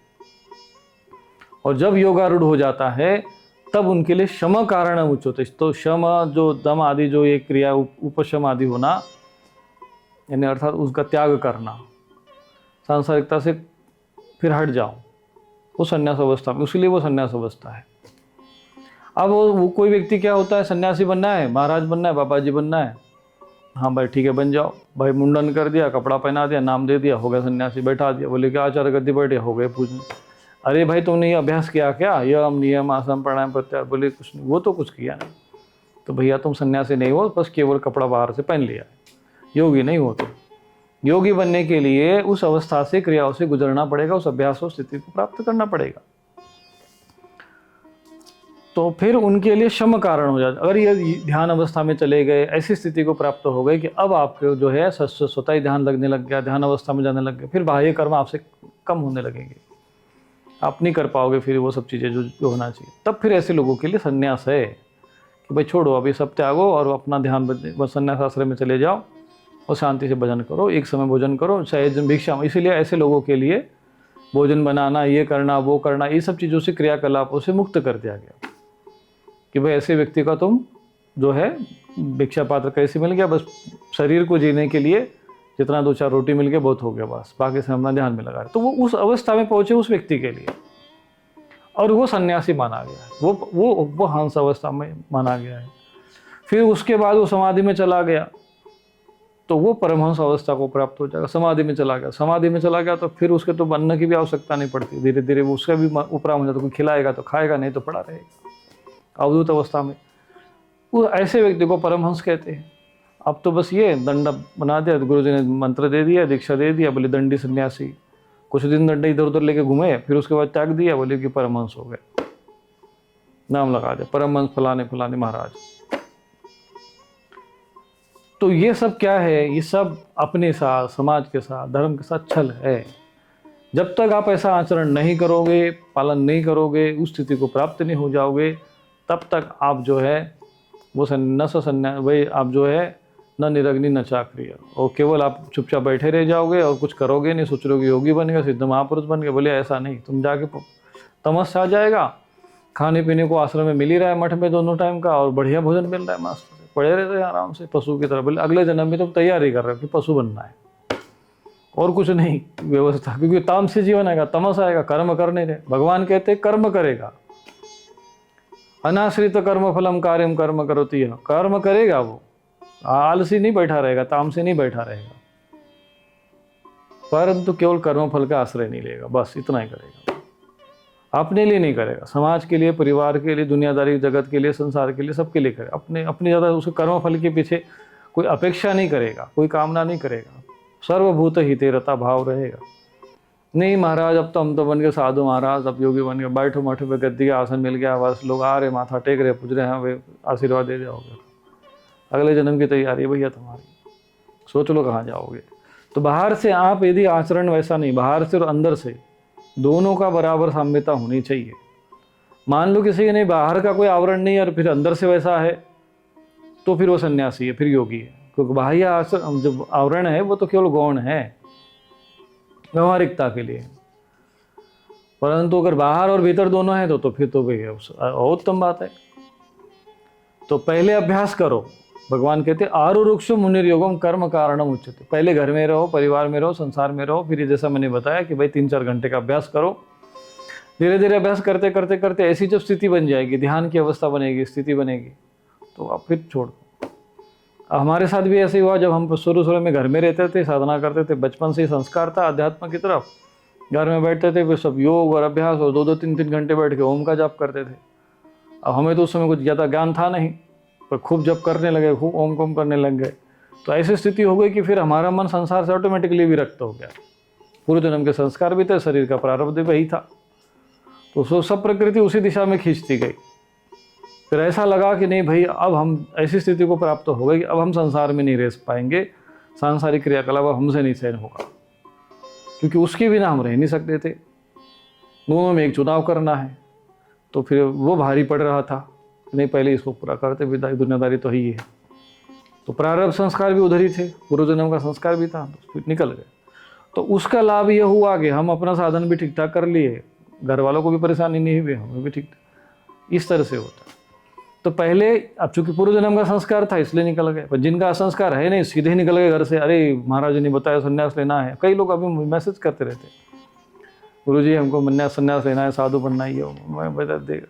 और जब योगारूढ़ हो जाता है तब उनके लिए शम कारण उच्चते। तो शम जो दम आदि जो ये क्रिया उपशम आदि होना, यानी अर्थात उसका त्याग करना, सांसारिकता से फिर हट जाओ, वो संन्यास अवस्था में, उसके लिए वो संन्यास अवस्था है। अब वो कोई व्यक्ति क्या होता है, सन्यासी बनना है, महाराज बनना है, बाबा जी बनना है, हाँ भाई ठीक है बन जाओ भाई, मुंडन कर दिया, कपड़ा पहना दिया, नाम दे दिया, हो गया सन्यासी, बैठा दिया, बोले कि आचार्य गद्दी बैठे, हो गए पूजन। अरे भाई तुमने ये अभ्यास किया क्या, यम नियम आसन प्राणायाम प्रत्याहार? बोले कुछ नहीं, वो तो कुछ किया नहीं। तो भैया तुम सन्यासी नहीं हो, बस केवल कपड़ा बाहर से पहन लिया, योगी नहीं हो। तुम योगी बनने के लिए उस अवस्था से, क्रियाओं से गुजरना पड़ेगा, उस अभ्यास और स्थिति को प्राप्त करना पड़ेगा। तो फिर उनके लिए शम कारण हो जाता। अगर ये ध्यान अवस्था में चले गए, ऐसी स्थिति को प्राप्त हो गए कि अब आपके जो है स्वतः ही ध्यान लगने लग गया, ध्यान अवस्था में जाने लग गए, फिर बाह्य कर्म आपसे कम होने लगेंगे, आप नहीं कर पाओगे फिर वो सब चीज़ें जो होना चाहिए। तब फिर ऐसे लोगों के लिए संन्यास है कि भाई छोड़ो अभी सब त्यागो और अपना ध्यान बस संन्यास आश्रम में चले जाओ और शांति से भजन करो, एक समय भोजन करो, शायद भिक्षा। इसीलिए ऐसे लोगों के लिए भोजन बनाना, ये करना, वो करना, ये सब चीज़ों से, क्रियाकलापों से मुक्त कर दिया गया कि भाई ऐसे व्यक्ति का तुम जो है भिक्षा पात्र कैसे मिल गया, बस शरीर को जीने के लिए जितना 2-4 रोटी मिल गया बहुत हो गया, बस बाकी से अपना ध्यान में लगा रहे। तो वो उस अवस्था में पहुंचे उस व्यक्ति के लिए, और वो सन्यासी माना गया है, वो हंस अवस्था में माना गया है। फिर उसके बाद वो समाधि में चला गया तो वो परमहंस अवस्था को प्राप्त हो जाएगा। समाधि में चला गया तो फिर उसके तो बनने की भी आवश्यकता नहीं पड़ती, धीरे धीरे वो उसका भी उपराम हो जाता। कोई खिलाएगा तो खाएगा, नहीं तो पड़ा रहेगा अवधूत अवस्था में। वो ऐसे व्यक्ति को परमहंस कहते हैं। अब तो बस ये दंड बना दिया, गुरु जी ने मंत्र दे दिया, दीक्षा दे दिया, बोले दंडी सन्यासी, कुछ दिन दंड इधर उधर लेके घूमे, फिर उसके बाद त्याग दिया, बोले कि परमहंस हो गए, नाम लगा दिया परमहंस फलाने फलाने महाराज। तो ये सब क्या है? ये सब अपने साथ, समाज के साथ, धर्म के साथ छल है। जब तक आप ऐसा आचरण नहीं करोगे, पालन नहीं करोगे, उस स्थिति को प्राप्त नहीं हो जाओगे, तब तक आप जो है वो सन्यास वही आप जो है न निरग्नि न चाक्रिय, और केवल आप चुपचाप बैठे रह जाओगे और कुछ करोगे नहीं, सोच रहे हो योगी बन गया, सिद्ध महापुरुष बन गया। बोले ऐसा नहीं, तुम जाके तमस आ जाएगा, खाने पीने को आश्रम में मिल ही रहा है, मठ में दोनों टाइम का, और बढ़िया भोजन मिल रहा है, मास्टर से पड़े रहते हैं आराम से पशु की तरह। बोले अगले जन्म में तुम तैयारी कर रहे हो कि पशु बनना है, और कुछ नहीं व्यवस्था, क्योंकि तामसी जीवन आएगा, तमस आएगा, कर्म कर नहीं रहे। भगवान कहते कर्म करेगा, अनाश्रित कर्म फलम कार्यम कर्म करोति, कर्म करेगा, वो आलसी नहीं बैठा रहेगा, तामसी नहीं बैठा रहेगा, परंतु केवल कर्म फल का आश्रय नहीं लेगा, बस इतना ही करेगा। अपने लिए नहीं करेगा, समाज के लिए, परिवार के लिए, दुनियादारी जगत के लिए, संसार के लिए, सबके लिए करेगा। अपने ज़्यादा उसके कर्म फल के पीछे कोई अपेक्षा नहीं करेगा, कोई कामना नहीं करेगा, सर्वभूत हिते रता भाव रहेगा। नहीं महाराज अब तो हम तो बन गए साधु महाराज, अब योगी बन गए, बैठो मठ पे गद्दी का आसन मिल गया, बस लोग आ रहे, माथा टेक रहे, पूछ रहे हैं, वे आशीर्वाद दे जाओगे, अगले जन्म की तैयारी है भैया तुम्हारी, सोच लो कहाँ जाओगे। तो बाहर से आप यदि आचरण वैसा नहीं, बाहर से और अंदर से दोनों का बराबर साम्यता होनी चाहिए। मान लो किसी के नहीं बाहर का कोई आवरण नहीं और फिर अंदर से वैसा है, तो फिर वो सन्यासी है, फिर योगी है, क्योंकि बाह्य जो आवरण है वो तो केवल गौण है, व्यवहारिकता के लिए। परंतु अगर बाहर और भीतर दोनों है तो फिर तो भैया उत्तम बात है। तो पहले अभ्यास करो। भगवान कहते आरुरुक्ष मुनिर्योगम कर्म कारणम उच्यते। पहले घर में रहो, परिवार में रहो, संसार में रहो, फिर जैसा मैंने बताया कि भाई 3-4 घंटे का अभ्यास करो। धीरे धीरे अभ्यास करते करते करते ऐसी जब स्थिति बन जाएगी, ध्यान की अवस्था बनेगी, स्थिति बनेगी, तो आप फिर छोड़ दो। हमारे साथ भी ऐसे हुआ, जब हम शुरू में घर में रहते थे, साधना करते थे, बचपन से ही संस्कार था अध्यात्म की तरफ, घर में बैठते थे, फिर सब योग और अभ्यास और 2-2 3-3 घंटे बैठ के ओम का जाप करते थे। अब हमें तो उस समय कुछ ज़्यादा ज्ञान था नहीं, पर खूब जप करने लगे, खूब ओम करने लग गए, तो ऐसी स्थिति हो गई कि फिर हमारा मन संसार से ऑटोमेटिकली विरक्त हो गया। पूर्व जन्म के संस्कार भी थे, शरीर का प्रारब्ध भी वही था, तो सब प्रकृति उसी दिशा में खींचती गई। फिर ऐसा लगा कि नहीं भाई, अब हम ऐसी स्थिति को प्राप्त हो गई कि अब हम संसार में नहीं रह पाएंगे, सांसारिक क्रियाकलाप हमसे नहीं सहन होगा, क्योंकि उसके बिना हम रह नहीं सकते थे, दोनों में एक चुनाव करना है। तो फिर वो भारी पड़ रहा था, नहीं पहले इसको पूरा करते, विदाई दुनियादारी तो ही है। तो प्रारब्ध संस्कार भी उधर ही थे, पूर्व जन्म का संस्कार भी था, तो फिर निकल गए। तो उसका लाभ यह हुआ कि हम अपना साधन भी ठीक ठाक कर लिए, घर वालों को भी परेशानी नहीं हुई, हमें भी ठीक, इस तरह से होता। तो पहले अब चूंकि पूर्व जन्म का संस्कार था इसलिए निकल गए, पर जिनका संस्कार है नहीं सीधे ही निकल गए घर से। अरे महाराज जी ने बताया संन्यास लेना है, कई लोग अभी मैसेज करते रहते, गुरुजी हमको संन्यास लेना है, साधु बनना ही है। मैं बता दे,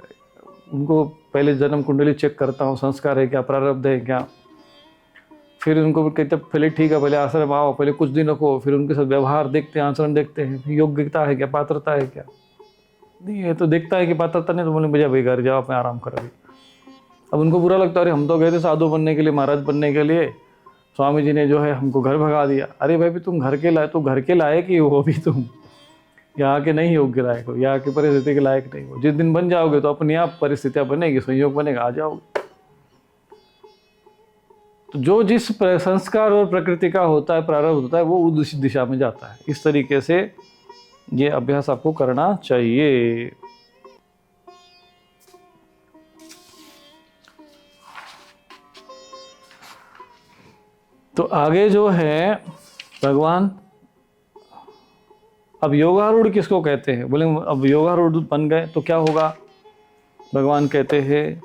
उनको पहले जन्म कुंडली चेक करता हूँ, संस्कार है क्या, प्रारब्ध है क्या। फिर उनको कहते पहले ठीक है, पहले आश्रम आओ, पहले कुछ दिन रखो, फिर उनके साथ व्यवहार देखते हैं, आचरण देखते हैं, योग्यता है क्या, पात्रता है क्या। नहीं है तो देखता है कि पात्रता नहीं, तो बोले भैया भाई घर जाओ, अपने आराम करो। अब उनको बुरा लगता है, अरे हम तो गए थे साधु बनने के लिए, महाराज बनने के लिए, स्वामी जी ने जो है हमको घर भगा दिया। अरे भाई तुम घर के लायक ही हो, अभी तुम यहाँ के नहीं योग्य लायक हो, यहाँ की परिस्थिति के लायक नहीं हो। जिस दिन बन जाओगे तो अपने आप परिस्थितियाँ बनेगी, संयोग बनेगा, आ जाओगे। तो जो जिस संस्कार और प्रकृति का होता है, प्रारब्ध होता है, वो उस दिशा में जाता है। इस तरीके से ये अभ्यास आपको करना चाहिए। तो आगे जो है भगवान, अब योगारूढ़ किसको कहते हैं? बोले अब योगारूढ़ बन गए तो क्या होगा? भगवान कहते हैं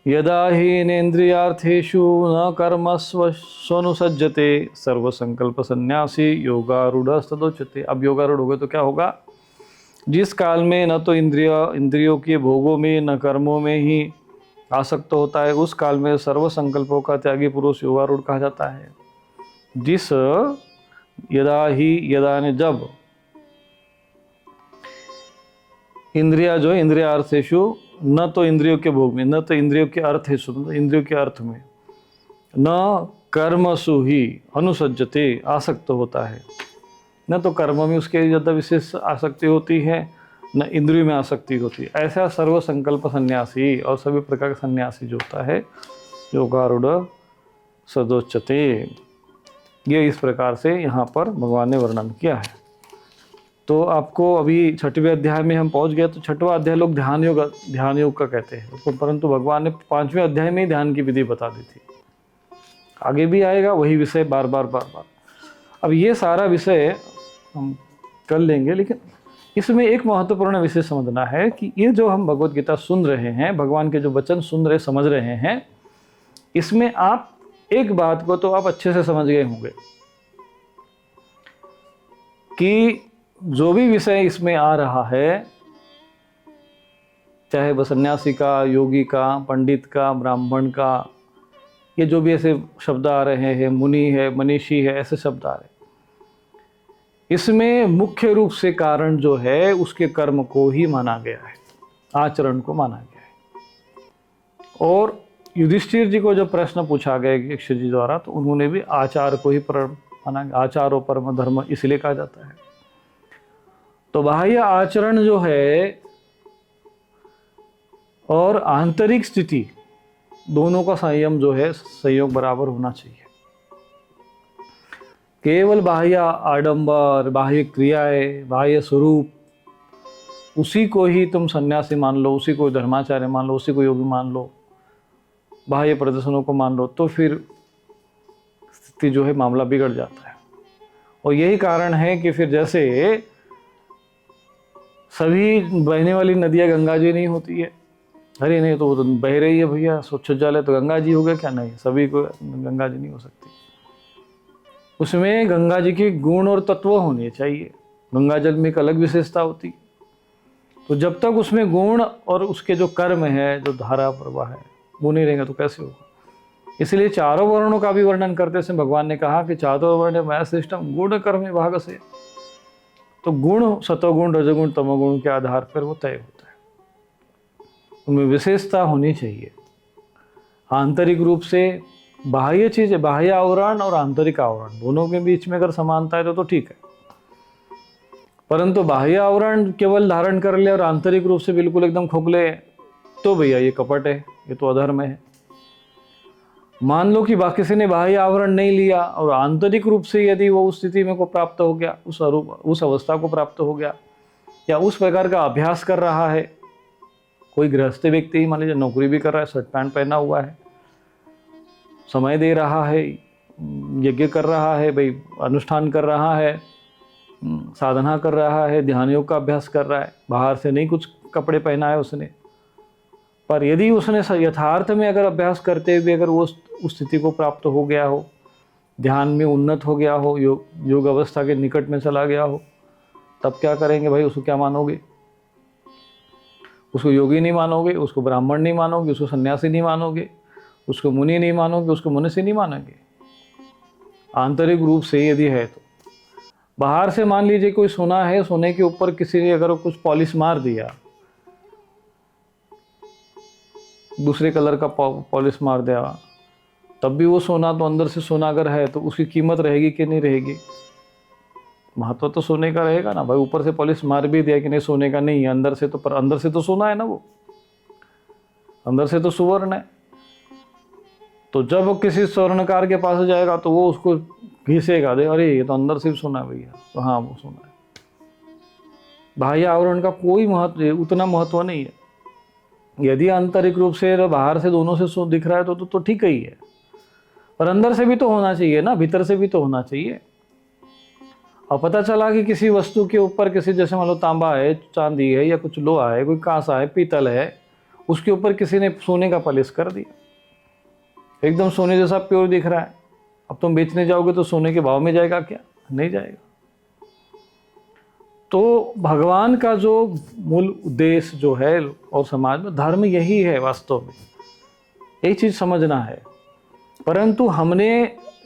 यदा हीनेन्द्रियार्थेषु न कर्मस्वनुसज्जते सर्वसंकल्प सन्यासी योगारूढ़स्तदोच्यते। अब योगारूढ़ हो गए तो क्या होगा? जिस काल में न तो इंद्रियों के भोगों में न कर्मों में ही आसक्त होता है, उस काल में सर्व संकल्पों का त्यागी पुरुष योगारूढ़ कहा जाता है। जिस यदा ने जब इंद्रियार्थेषु, न तो इंद्रियों के भोग में, न तो इंद्रियों के अर्थेषु, इंद्रियों के अर्थ में, न कर्मसु ही अनुसज्जते आसक्त होता है, न तो कर्म में उसके ज़्यादा विशेष आसक्ति होती है, न इंद्रियों में आसक्ति होती। ऐसा सर्व संकल्प सन्यासी और सभी प्रकार का सन्यासी जो होता है, योगारूढ़ सदोच्यते, ये इस प्रकार से यहाँ पर भगवान ने वर्णन किया है। तो आपको अभी 6वें अध्याय में हम पहुँच गए। तो 6वां अध्याय लोग ध्यान योग का कहते हैं, तो परंतु भगवान ने 5वें अध्याय में ही ध्यान की विधि बता दी थी। आगे भी आएगा वही विषय बार बार। अब ये सारा विषय हम कर लेंगे, लेकिन इसमें एक महत्वपूर्ण विषय समझना है कि ये जो हम भगवत गीता सुन रहे हैं, भगवान के जो वचन सुन रहे समझ रहे हैं, इसमें आप एक बात को तो आप अच्छे से समझ गए होंगे कि जो भी विषय इसमें आ रहा है, चाहे वह सन्यासी का, योगी का, पंडित का, ब्राह्मण का, ये जो भी ऐसे शब्द आ रहे हैं, मुनि है, मनीषी है, ऐसे शब्द आ रहे हैं, इसमें मुख्य रूप से कारण जो है उसके कर्म को ही माना गया है, आचरण को माना गया है। और युधिष्ठिर जी को जब प्रश्न पूछा गया यक्ष जी द्वारा, तो उन्होंने भी आचार को ही माना गया। आचारो परम धर्म इसलिए कहा जाता है। तो बाह्य आचरण जो है और आंतरिक स्थिति, दोनों का संयम जो है, संयोग बराबर होना चाहिए। केवल बाह्य आडंबर, बाह्य क्रियाएं, बाह्य स्वरूप, उसी को ही तुम सन्यासी मान लो, उसी को धर्माचार्य मान लो, उसी को योगी मान लो, बाह्य प्रदर्शनों को मान लो, तो फिर स्थिति जो है, मामला बिगड़ जाता है। और यही कारण है कि फिर जैसे सभी बहने वाली नदियाँ गंगा जी नहीं होती है, अरे नहीं तो वो तो बह रही है भैया, स्वच्छ जल है तो गंगा जी हो गया क्या? नहीं, सभी को गंगा जी नहीं हो सकती। उसमें गंगा जी के गुण और तत्व होने चाहिए। गंगा जल में एक अलग विशेषता होती। तो जब तक उसमें गुण और उसके जो कर्म है, जो धारा प्रवाह है, वो नहीं रहेगा तो कैसे होगा? इसलिए चारों वर्णों का भी वर्णन करते समय भगवान ने कहा कि चारों वर्ण मया श्रेष्ठम गुण कर्म भाग से। तो गुण, सतोगुण, रजोगुण, तमोगुण के आधार पर वो तय होता है। उनमें विशेषता होनी चाहिए। आंतरिक रूप से बाह्य चीज़, बाह्य आवरण और आंतरिक आवरण दोनों के बीच में अगर समानता है तो ठीक है। परंतु बाह्य आवरण केवल धारण कर ले और आंतरिक रूप से बिल्कुल एकदम खोखले, तो भैया ये कपट है, ये तो अधर्म है। मान लो कि किसी ने बाह्य आवरण नहीं लिया और आंतरिक रूप से यदि वो उस स्थिति में को प्राप्त हो गया, उस अवस्था को प्राप्त हो गया, या उस प्रकार का अभ्यास कर रहा है, कोई गृहस्थ व्यक्ति ही मान लीजिए नौकरी भी कर रहा है, शर्ट पैंट पहना हुआ है, समय दे रहा है, यज्ञ कर रहा है, भाई अनुष्ठान कर रहा है, साधना कर रहा है, ध्यान योग का अभ्यास कर रहा है, बाहर से नहीं कुछ कपड़े पहना है उसने, पर यदि उसने यथार्थ में अगर अभ्यास करते हुए अगर वो उस स्थिति को प्राप्त हो गया हो, ध्यान में उन्नत हो गया हो, योग अवस्था के निकट में चला गया हो, तब क्या करेंगे भाई? उसको क्या मानोगे? उसको योगी नहीं मानोगे, उसको ब्राह्मण नहीं मानोगे, उसको सन्यासी नहीं मानोगे, उसको मुनि नहीं मानोगे, उसको मनुष्य नहीं मानोगे। आंतरिक रूप से यदि है तो बाहर से मान लीजिए कोई सोना है, सोने के ऊपर किसी ने अगर कुछ पॉलिश मार दिया, दूसरे कलर का पॉलिश मार दिया, तब भी वो सोना तो अंदर से सोना अगर है तो उसकी कीमत रहेगी कि नहीं रहेगी? महत्व तो सोने का रहेगा ना भाई। ऊपर से पॉलिश मार भी दिया कि नहीं सोने का नहीं है, अंदर से तो, पर अंदर से तो सोना है ना, वो अंदर से तो सुवर्ण है। तो जब वो किसी स्वर्णकार के पास जाएगा तो वो उसको घिसेगा, दे अरे ये तो अंदर से भी सोना है भैया, तो हाँ वो सोना है। बाह्य आवरण का कोई महत्व, उतना महत्व नहीं है। यदि आंतरिक रूप से बाहर से दोनों से दिख रहा है तो ठीक ही है, पर अंदर से भी तो होना चाहिए ना, भीतर से भी तो होना चाहिए। और पता चला कि किसी वस्तु के ऊपर, किसी जैसे मान लो तांबा है, चांदी है, या कुछ लोहा है, कोई कांसा है, पीतल है, उसके ऊपर किसी ने सोने का पॉलिश कर दिया, एकदम सोने जैसा प्योर दिख रहा है। अब तुम बेचने जाओगे तो सोने के भाव में जाएगा क्या? नहीं जाएगा। तो भगवान का जो मूल उद्देश्य जो है और समाज में धर्म यही है, वास्तव में यही चीज़ समझना है। परंतु हमने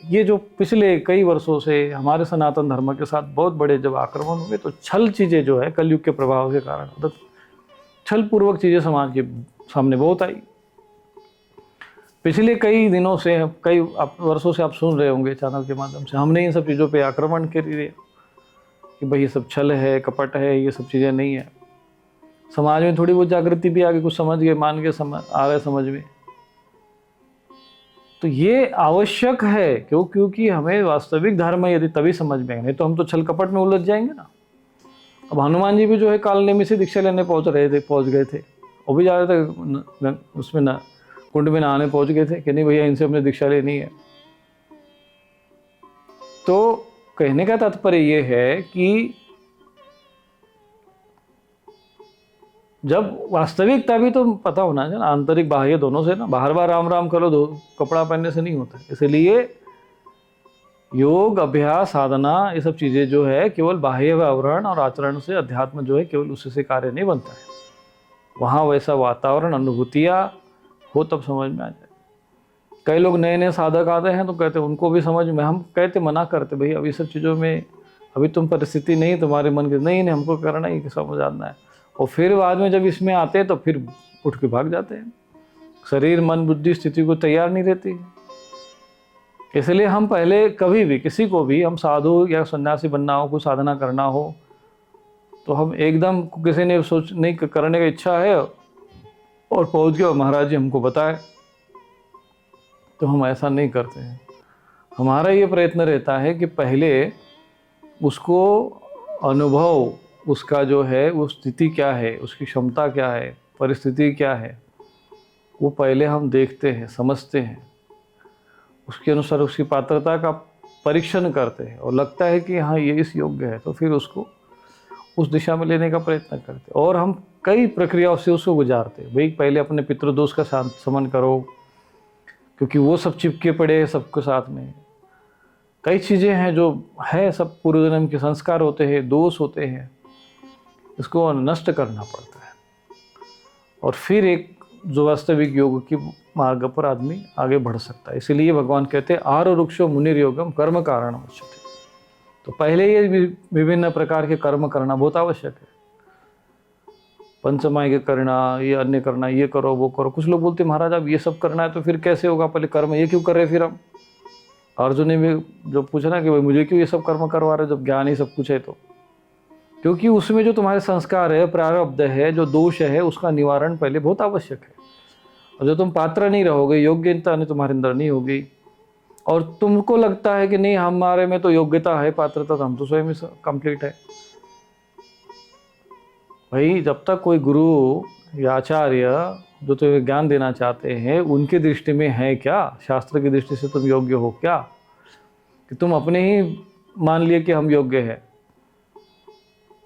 ये जो पिछले कई वर्षों से हमारे सनातन धर्म के साथ बहुत बड़े जब आक्रमण हुए, तो छल चीज़ें जो है कलयुग के प्रभाव के कारण छल पूर्वक चीज़ें समाज के सामने बहुत आई। पिछले कई दिनों से, कई वर्षों से आप सुन रहे होंगे चैनल के माध्यम से, हमने इन सब चीज़ों पे आक्रमण कर दिया कि भाई ये सब छल है, कपट है, ये सब चीज़ें नहीं है। समाज में थोड़ी बहुत जागृति भी आ गई, कुछ समझ गए, मान के आ गए समझ में। तो ये आवश्यक है, क्योंकि हमें वास्तविक धर्म यदि तभी समझ में, नहीं तो हम तो छल कपट में उलझ जाएंगे ना। अब हनुमान जी भी जो है कालनेमी से दीक्षा लेने पहुंच गए थे, वो भी जा रहे थे उसमें ना कुंड में नहाने पहुंच गए थे कि नहीं भैया इनसे हमने दीक्षा लेनी है। तो कहने का तात्पर्य ये है कि जब वास्तविकता भी तो पता होना चाहिए ना, आंतरिक बाह्य दोनों से ना, बाहर बार राम राम करो दो कपड़ा पहनने से नहीं होता। इसलिए योग, अभ्यास, साधना, ये सब चीज़ें जो है केवल बाह्य आवरण और आचरण से अध्यात्म जो है केवल उससे से कार्य नहीं बनता है। वहाँ वैसा वातावरण, अनुभूतियाँ हो तब समझ में आ जाए। कई लोग नए नए साधक आते हैं तो कहते उनको भी समझ में, हम कहते मना करते भाई अभी सब चीज़ों में अभी तुम परिस्थिति नहीं, तुम्हारे मन के नहीं हमको करना ही कि समझ आना है। और फिर बाद में जब इसमें आते हैं तो फिर उठ के भाग जाते हैं। शरीर, मन, बुद्धि स्थिति को तैयार नहीं रहती। इसलिए हम पहले कभी भी किसी को भी हम साधु या सन्यासी बनना हो, कुछ साधना करना हो, तो हम एकदम किसी ने सोच नहीं करने का इच्छा है और पहुंच गया महाराज जी हमको बताए, तो हम ऐसा नहीं करते हैं। हमारा ये प्रयत्न रहता है कि पहले उसको अनुभव, उसका जो है वो स्थिति क्या है, उसकी क्षमता क्या है, परिस्थिति क्या है, वो पहले हम देखते हैं, समझते हैं, उसके अनुसार उसकी पात्रता का परीक्षण करते हैं और लगता है कि हाँ ये इस योग्य है, तो फिर उसको उस दिशा में लेने का प्रयत्न करते हैं। और हम कई प्रक्रियाओं से उसको गुजारते हैं। भाई पहले अपने पितृदोष का शमन करो, क्योंकि वो सब चिपके पड़े हैं सबके साथ में। कई चीज़ें हैं जो है सब पूर्व जन्म के संस्कार होते हैं, दोष होते हैं, इसको नष्ट करना पड़ता है। और फिर एक जो वास्तविक योग की मार्ग पर आदमी आगे बढ़ सकता है। इसलिए भगवान कहते हैं आरुरुक्षो मुनिर्योगम कर्म कारण उच्यते। तो पहले ये विभिन्न प्रकार के कर्म करना बहुत आवश्यक है। पंचमाय के करना, ये अन्य करना, ये करो वो करो। कुछ लोग बोलते महाराज अब ये सब करना है तो फिर कैसे होगा, पहले कर्म ये क्यों कर रहे फिर हम। अर्जुन ने भी जो पूछा ना कि भाई मुझे क्यों ये सब कर्म करवा रहे जब ज्ञान ही सब कुछ है, तो क्योंकि उसमें जो तुम्हारे संस्कार है, प्रारब्ध है, जो दोष है, उसका निवारण पहले बहुत आवश्यक है। और जो तुम पात्र नहीं रहोगे, योग्यता नहीं तुम्हारे अंदर नहीं होगी, और तुमको लगता है कि नहीं हमारे में तो योग्यता है, पात्रता तो हम तो स्वयं कंप्लीट है। भाई जब तक कोई गुरु या आचार्य जो तुम्हें ज्ञान देना चाहते हैं उनकी दृष्टि में है क्या, शास्त्र की दृष्टि से तुम योग्य हो क्या, कि तुम अपने ही मान लिए कि हम योग्य है।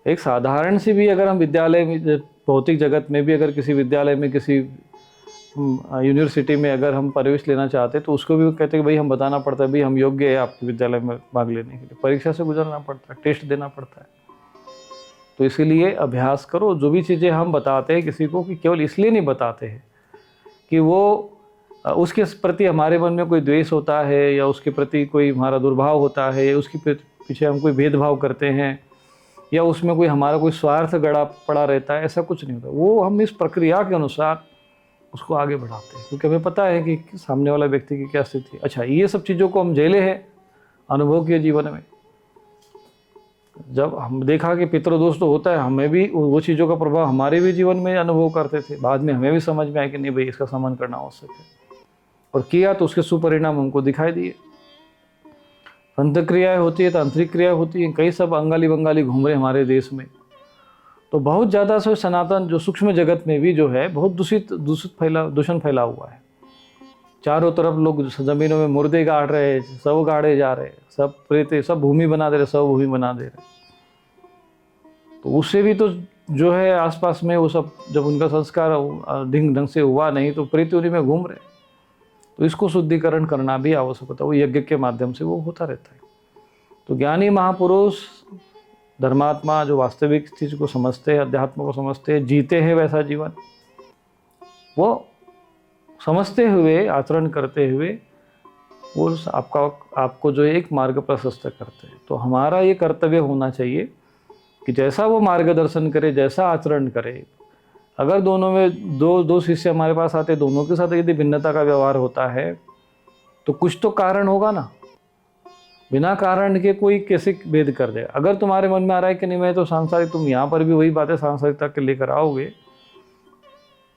एक साधारण सी भी अगर हम विद्यालय में, भौतिक जगत में भी अगर किसी विद्यालय में, किसी यूनिवर्सिटी में अगर हम प्रवेश लेना चाहते हैं तो उसको भी कहते हैं कि भाई हम बताना पड़ता है भाई हम योग्य है आपके विद्यालय में भाग लेने के लिए, परीक्षा से गुजरना पड़ता है, टेस्ट देना पड़ता है। तो इसीलिए अभ्यास करो। जो भी चीज़ें हम बताते हैं किसी को, कि केवल इसलिए नहीं बताते हैं कि वो उसके प्रति हमारे मन में कोई द्वेष होता है या उसके प्रति कोई हमारा दुर्भाव होता है या उसके पीछे हम कोई भेदभाव करते हैं या उसमें कोई हमारा कोई स्वार्थ गड़ा पड़ा रहता है, ऐसा कुछ नहीं होता। वो हम इस प्रक्रिया के अनुसार उसको आगे बढ़ाते हैं, क्योंकि हमें पता है कि सामने वाला व्यक्ति की क्या स्थिति है। अच्छा, ये सब चीज़ों को हम झेले हैं, अनुभव किए जीवन में। जब हम देखा कि पितृदोष तो होता है, हमें भी वो चीज़ों का प्रभाव हमारे भी जीवन में अनुभव करते थे। बाद में हमें भी समझ में आया कि नहीं भाई इसका शमन करना आवश्यक है, और किया तो उसके सुपरिणाम हमको दिखाई दिए। अंतक्रियाएँ होती है, तांत्रिक क्रिया होती है, कई सब अंगाली बंगाली घूम रहे हमारे देश में। तो बहुत ज़्यादा से सनातन जो सूक्ष्म जगत में भी जो है बहुत दूषण फैला हुआ है। चारों तरफ लोग ज़मीनों में मुर्दे गाड़ रहे, सब गाड़े जा रहे, सब प्रेत, सब भूमि बना दे रहे, सब भूमि बना दे रहे। तो उससे भी तो जो है आसपास में वो सब, जब उनका संस्कार ढंग से हुआ नहीं तो प्रेत उन्हीं में घूम रहे। तो इसको शुद्धिकरण करना भी आवश्यक होता है, वो यज्ञ के माध्यम से वो होता रहता है। तो ज्ञानी महापुरुष, धर्मात्मा जो वास्तविक चीज़ को समझते हैं, अध्यात्म को समझते हैं, जीते हैं वैसा जीवन, वो समझते हुए, आचरण करते हुए वो आपको जो एक मार्ग प्रशस्त करते हैं। तो हमारा ये कर्तव्य होना चाहिए कि जैसा वो मार्गदर्शन करे, जैसा आचरण करे। अगर दोनों में दो शिष्य हमारे पास आते, दोनों के साथ यदि भिन्नता का व्यवहार होता है तो कुछ तो कारण होगा ना। बिना कारण के कोई कैसे भेद कर दे। अगर तुम्हारे मन में आ रहा है कि नहीं मैं तो सांसारिक, तुम यहाँ पर भी वही बातें सांसारिकता के लेकर आओगे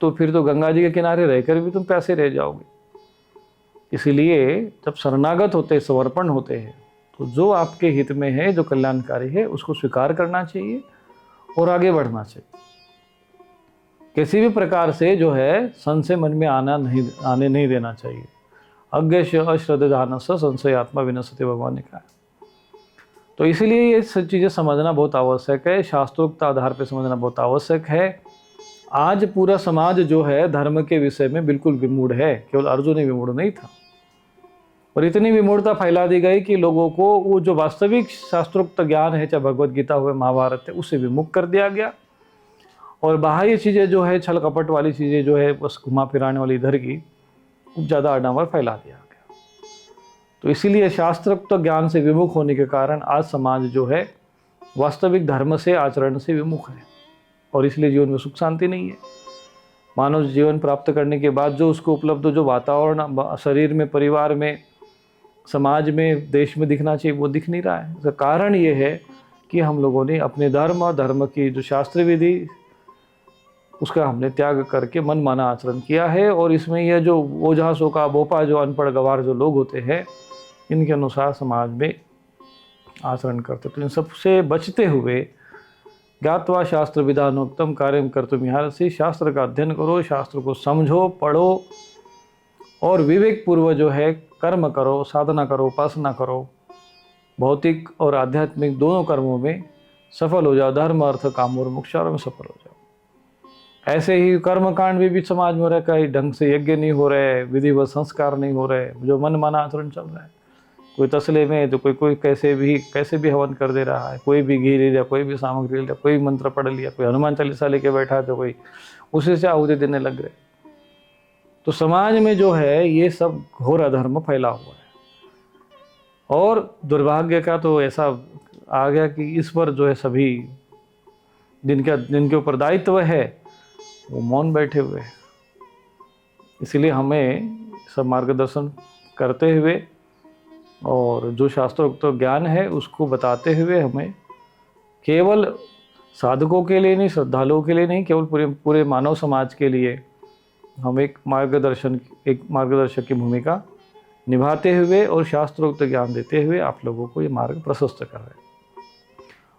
तो फिर तो गंगा जी के किनारे रहकर भी तुम प्यासे रह जाओगे। इसीलिए जब शरणागत होते, समर्पण होते हैं, तो जो आपके हित में है, जो कल्याणकारी है, उसको स्वीकार करना चाहिए और आगे बढ़ना चाहिए। किसी भी प्रकार से जो है संशय मन में आने नहीं देना चाहिए। अज्ञ अश्रद्धान संशयात्मा विनश्यति, भगवान ने कहा। तो इसीलिए ये सब चीज़ें समझना बहुत आवश्यक है, शास्त्रोक्त आधार पर समझना बहुत आवश्यक है। आज पूरा समाज जो है धर्म के विषय में बिल्कुल विमूढ़ है, केवल अर्जुन ही विमूढ़ नहीं था। और इतनी विमूढ़ता फैला दी गई कि लोगों को वो जो वास्तविक शास्त्रोक्त ज्ञान है, चाहे भगवत गीता हो, महाभारत है, उससे विमुख कर दिया गया। और बाहरी चीज़ें जो है, छल कपट वाली चीज़ें जो है, बस घुमा फिराने वाली इधर की खूब ज़्यादा आडावर फैला दिया गया। तो इसीलिए शास्त्रोक्त ज्ञान से विमुख होने के कारण आज समाज जो है वास्तविक धर्म से, आचरण से विमुख है, और इसलिए जीवन में सुख शांति नहीं है। मानव जीवन प्राप्त करने के बाद जो उसको उपलब्ध जो वातावरण शरीर में, परिवार में, समाज में, देश में दिखना चाहिए, वो दिख नहीं रहा है। इसका कारण ये है कि हम लोगों ने अपने धर्म की जो शास्त्र विधि, उसका हमने त्याग करके मन माना आचरण किया है। और इसमें यह जो ओझा सोका बोपा, जो अनपढ़ गवार जो लोग होते हैं, इनके अनुसार समाज में आचरण करते। तो इन सबसे बचते हुए ज्ञात्वा शास्त्र विधानोक्तम कार्यम कर्तुमिहारसि, शास्त्र का अध्ययन करो, शास्त्र को समझो, पढ़ो और विवेक पूर्वक जो है कर्म करो, साधना करो, उपासना करो। भौतिक और आध्यात्मिक दोनों कर्मों में सफल हो जाओ, धर्म अर्थ काम और मोक्ष में सफल हो जाओ। ऐसे ही कर्म कांड भी समाज में रहा, कहीं ढंग से यज्ञ नहीं हो रहे, विधिवत संस्कार नहीं हो रहे, जो मन माना आचरण चल रहा है। कोई तसले में तो कोई कैसे भी हवन कर दे रहा है, कोई भी घी ले लिया, कोई भी सामग्री ले लिया, कोई मंत्र पढ़ लिया, कोई हनुमान चालीसा लेके बैठा है, तो कोई उसी से आहुति देने लग गए। तो समाज में जो है ये सब घोर अधर्म फैला हुआ है। और दुर्भाग्य का तो ऐसा आ गया कि इस पर जो है सभी जिनके ऊपर दायित्व है वो मौन बैठे हुए हैं। इसीलिए हमें सब मार्गदर्शन करते हुए और जो शास्त्रोक्त ज्ञान है उसको बताते हुए हमें केवल साधकों के लिए नहीं, श्रद्धालुओं के लिए नहीं, केवल पूरे मानव समाज के लिए हम एक मार्गदर्शक की भूमिका निभाते हुए और शास्त्रोक्त ज्ञान देते हुए आप लोगों को ये मार्ग प्रशस्त कर रहे हैं।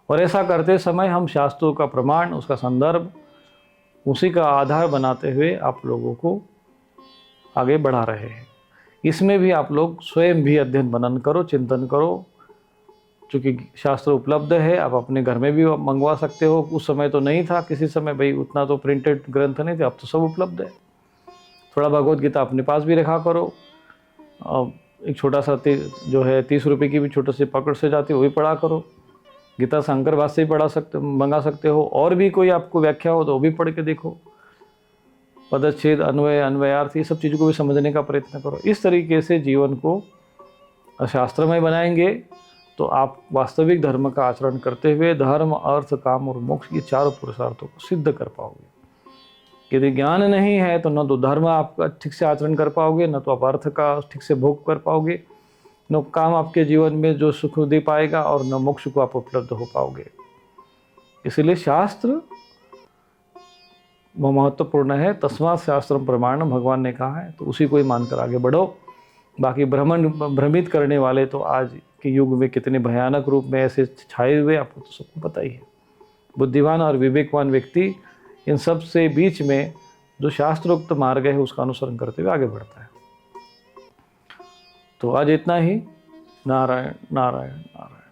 और ऐसा करते समय हम शास्त्रों का प्रमाण, उसका संदर्भ, उसी का आधार बनाते हुए आप लोगों को आगे बढ़ा रहे हैं। इसमें भी आप लोग स्वयं भी अध्ययन मनन करो, चिंतन करो। चूँकि शास्त्र उपलब्ध है, आप अपने घर में भी मंगवा सकते हो। उस समय तो नहीं था, किसी समय भाई उतना तो प्रिंटेड ग्रंथ नहीं थे, अब तो सब उपलब्ध है। थोड़ा भगवत गीता अपने पास भी रखा करो। एक छोटा सा जो है 30 रुपये की भी छोटे से पकड़ से जाती है, वो भी पढ़ा करो। गीता शंकर भाष्य भी मंगा सकते हो। और भी कोई आपको व्याख्या हो तो वो भी पढ़ के देखो। पदच्छेद, अन्वय, अन्वयार्थ, ये सब चीज़ों को भी समझने का प्रयत्न करो। इस तरीके से जीवन को शास्त्रमय बनाएंगे तो आप वास्तविक धर्म का आचरण करते हुए धर्म, अर्थ, काम और मोक्ष, ये चारों पुरुषार्थों को सिद्ध कर पाओगे। यदि ज्ञान नहीं है तो न तो धर्म आप ठीक से आचरण कर पाओगे, न तो आप अर्थ का ठीक से भोग कर पाओगे, न काम आपके जीवन में जो सुख दे पाएगा, और न मोक्ष को आप उपलब्ध हो पाओगे। इसलिए शास्त्र महत्वपूर्ण है। तस्मात् शास्त्रम प्रमाणम, भगवान ने कहा है, तो उसी को ही मानकर आगे बढ़ो। बाकी भ्रमित करने वाले तो आज के युग में कितने भयानक रूप में ऐसे छाए हुए, आपको तो सबको पता ही है। बुद्धिमान और विवेकवान व्यक्ति इन सब से बीच में जो शास्त्रोक्त मार्ग है उसका अनुसरण करते हुए आगे बढ़ता है। तो आज इतना ही। नारायण नारायण नारायण।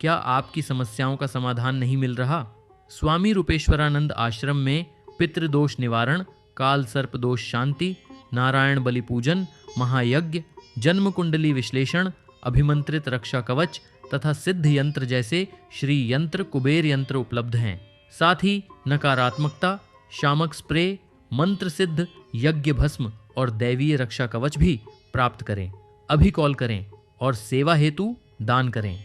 क्या आपकी समस्याओं का समाधान नहीं मिल रहा? स्वामी रूपेश्वरानंद आश्रम में पितृदोष निवारण, काल सर्प दोष शांति, नारायण बलि पूजन, महायज्ञ, जन्म कुंडली विश्लेषण, अभिमंत्रित रक्षा कवच तथा सिद्ध यंत्र जैसे श्री यंत्र, कुबेर यंत्र उपलब्ध हैं। साथ ही नकारात्मकता, शामक स्प्रे, मंत्र सिद्ध यज्ञ भस्म और दैवीय रक्षा कवच भी प्राप्त करें। अभी कॉल करें और सेवा हेतु दान करें।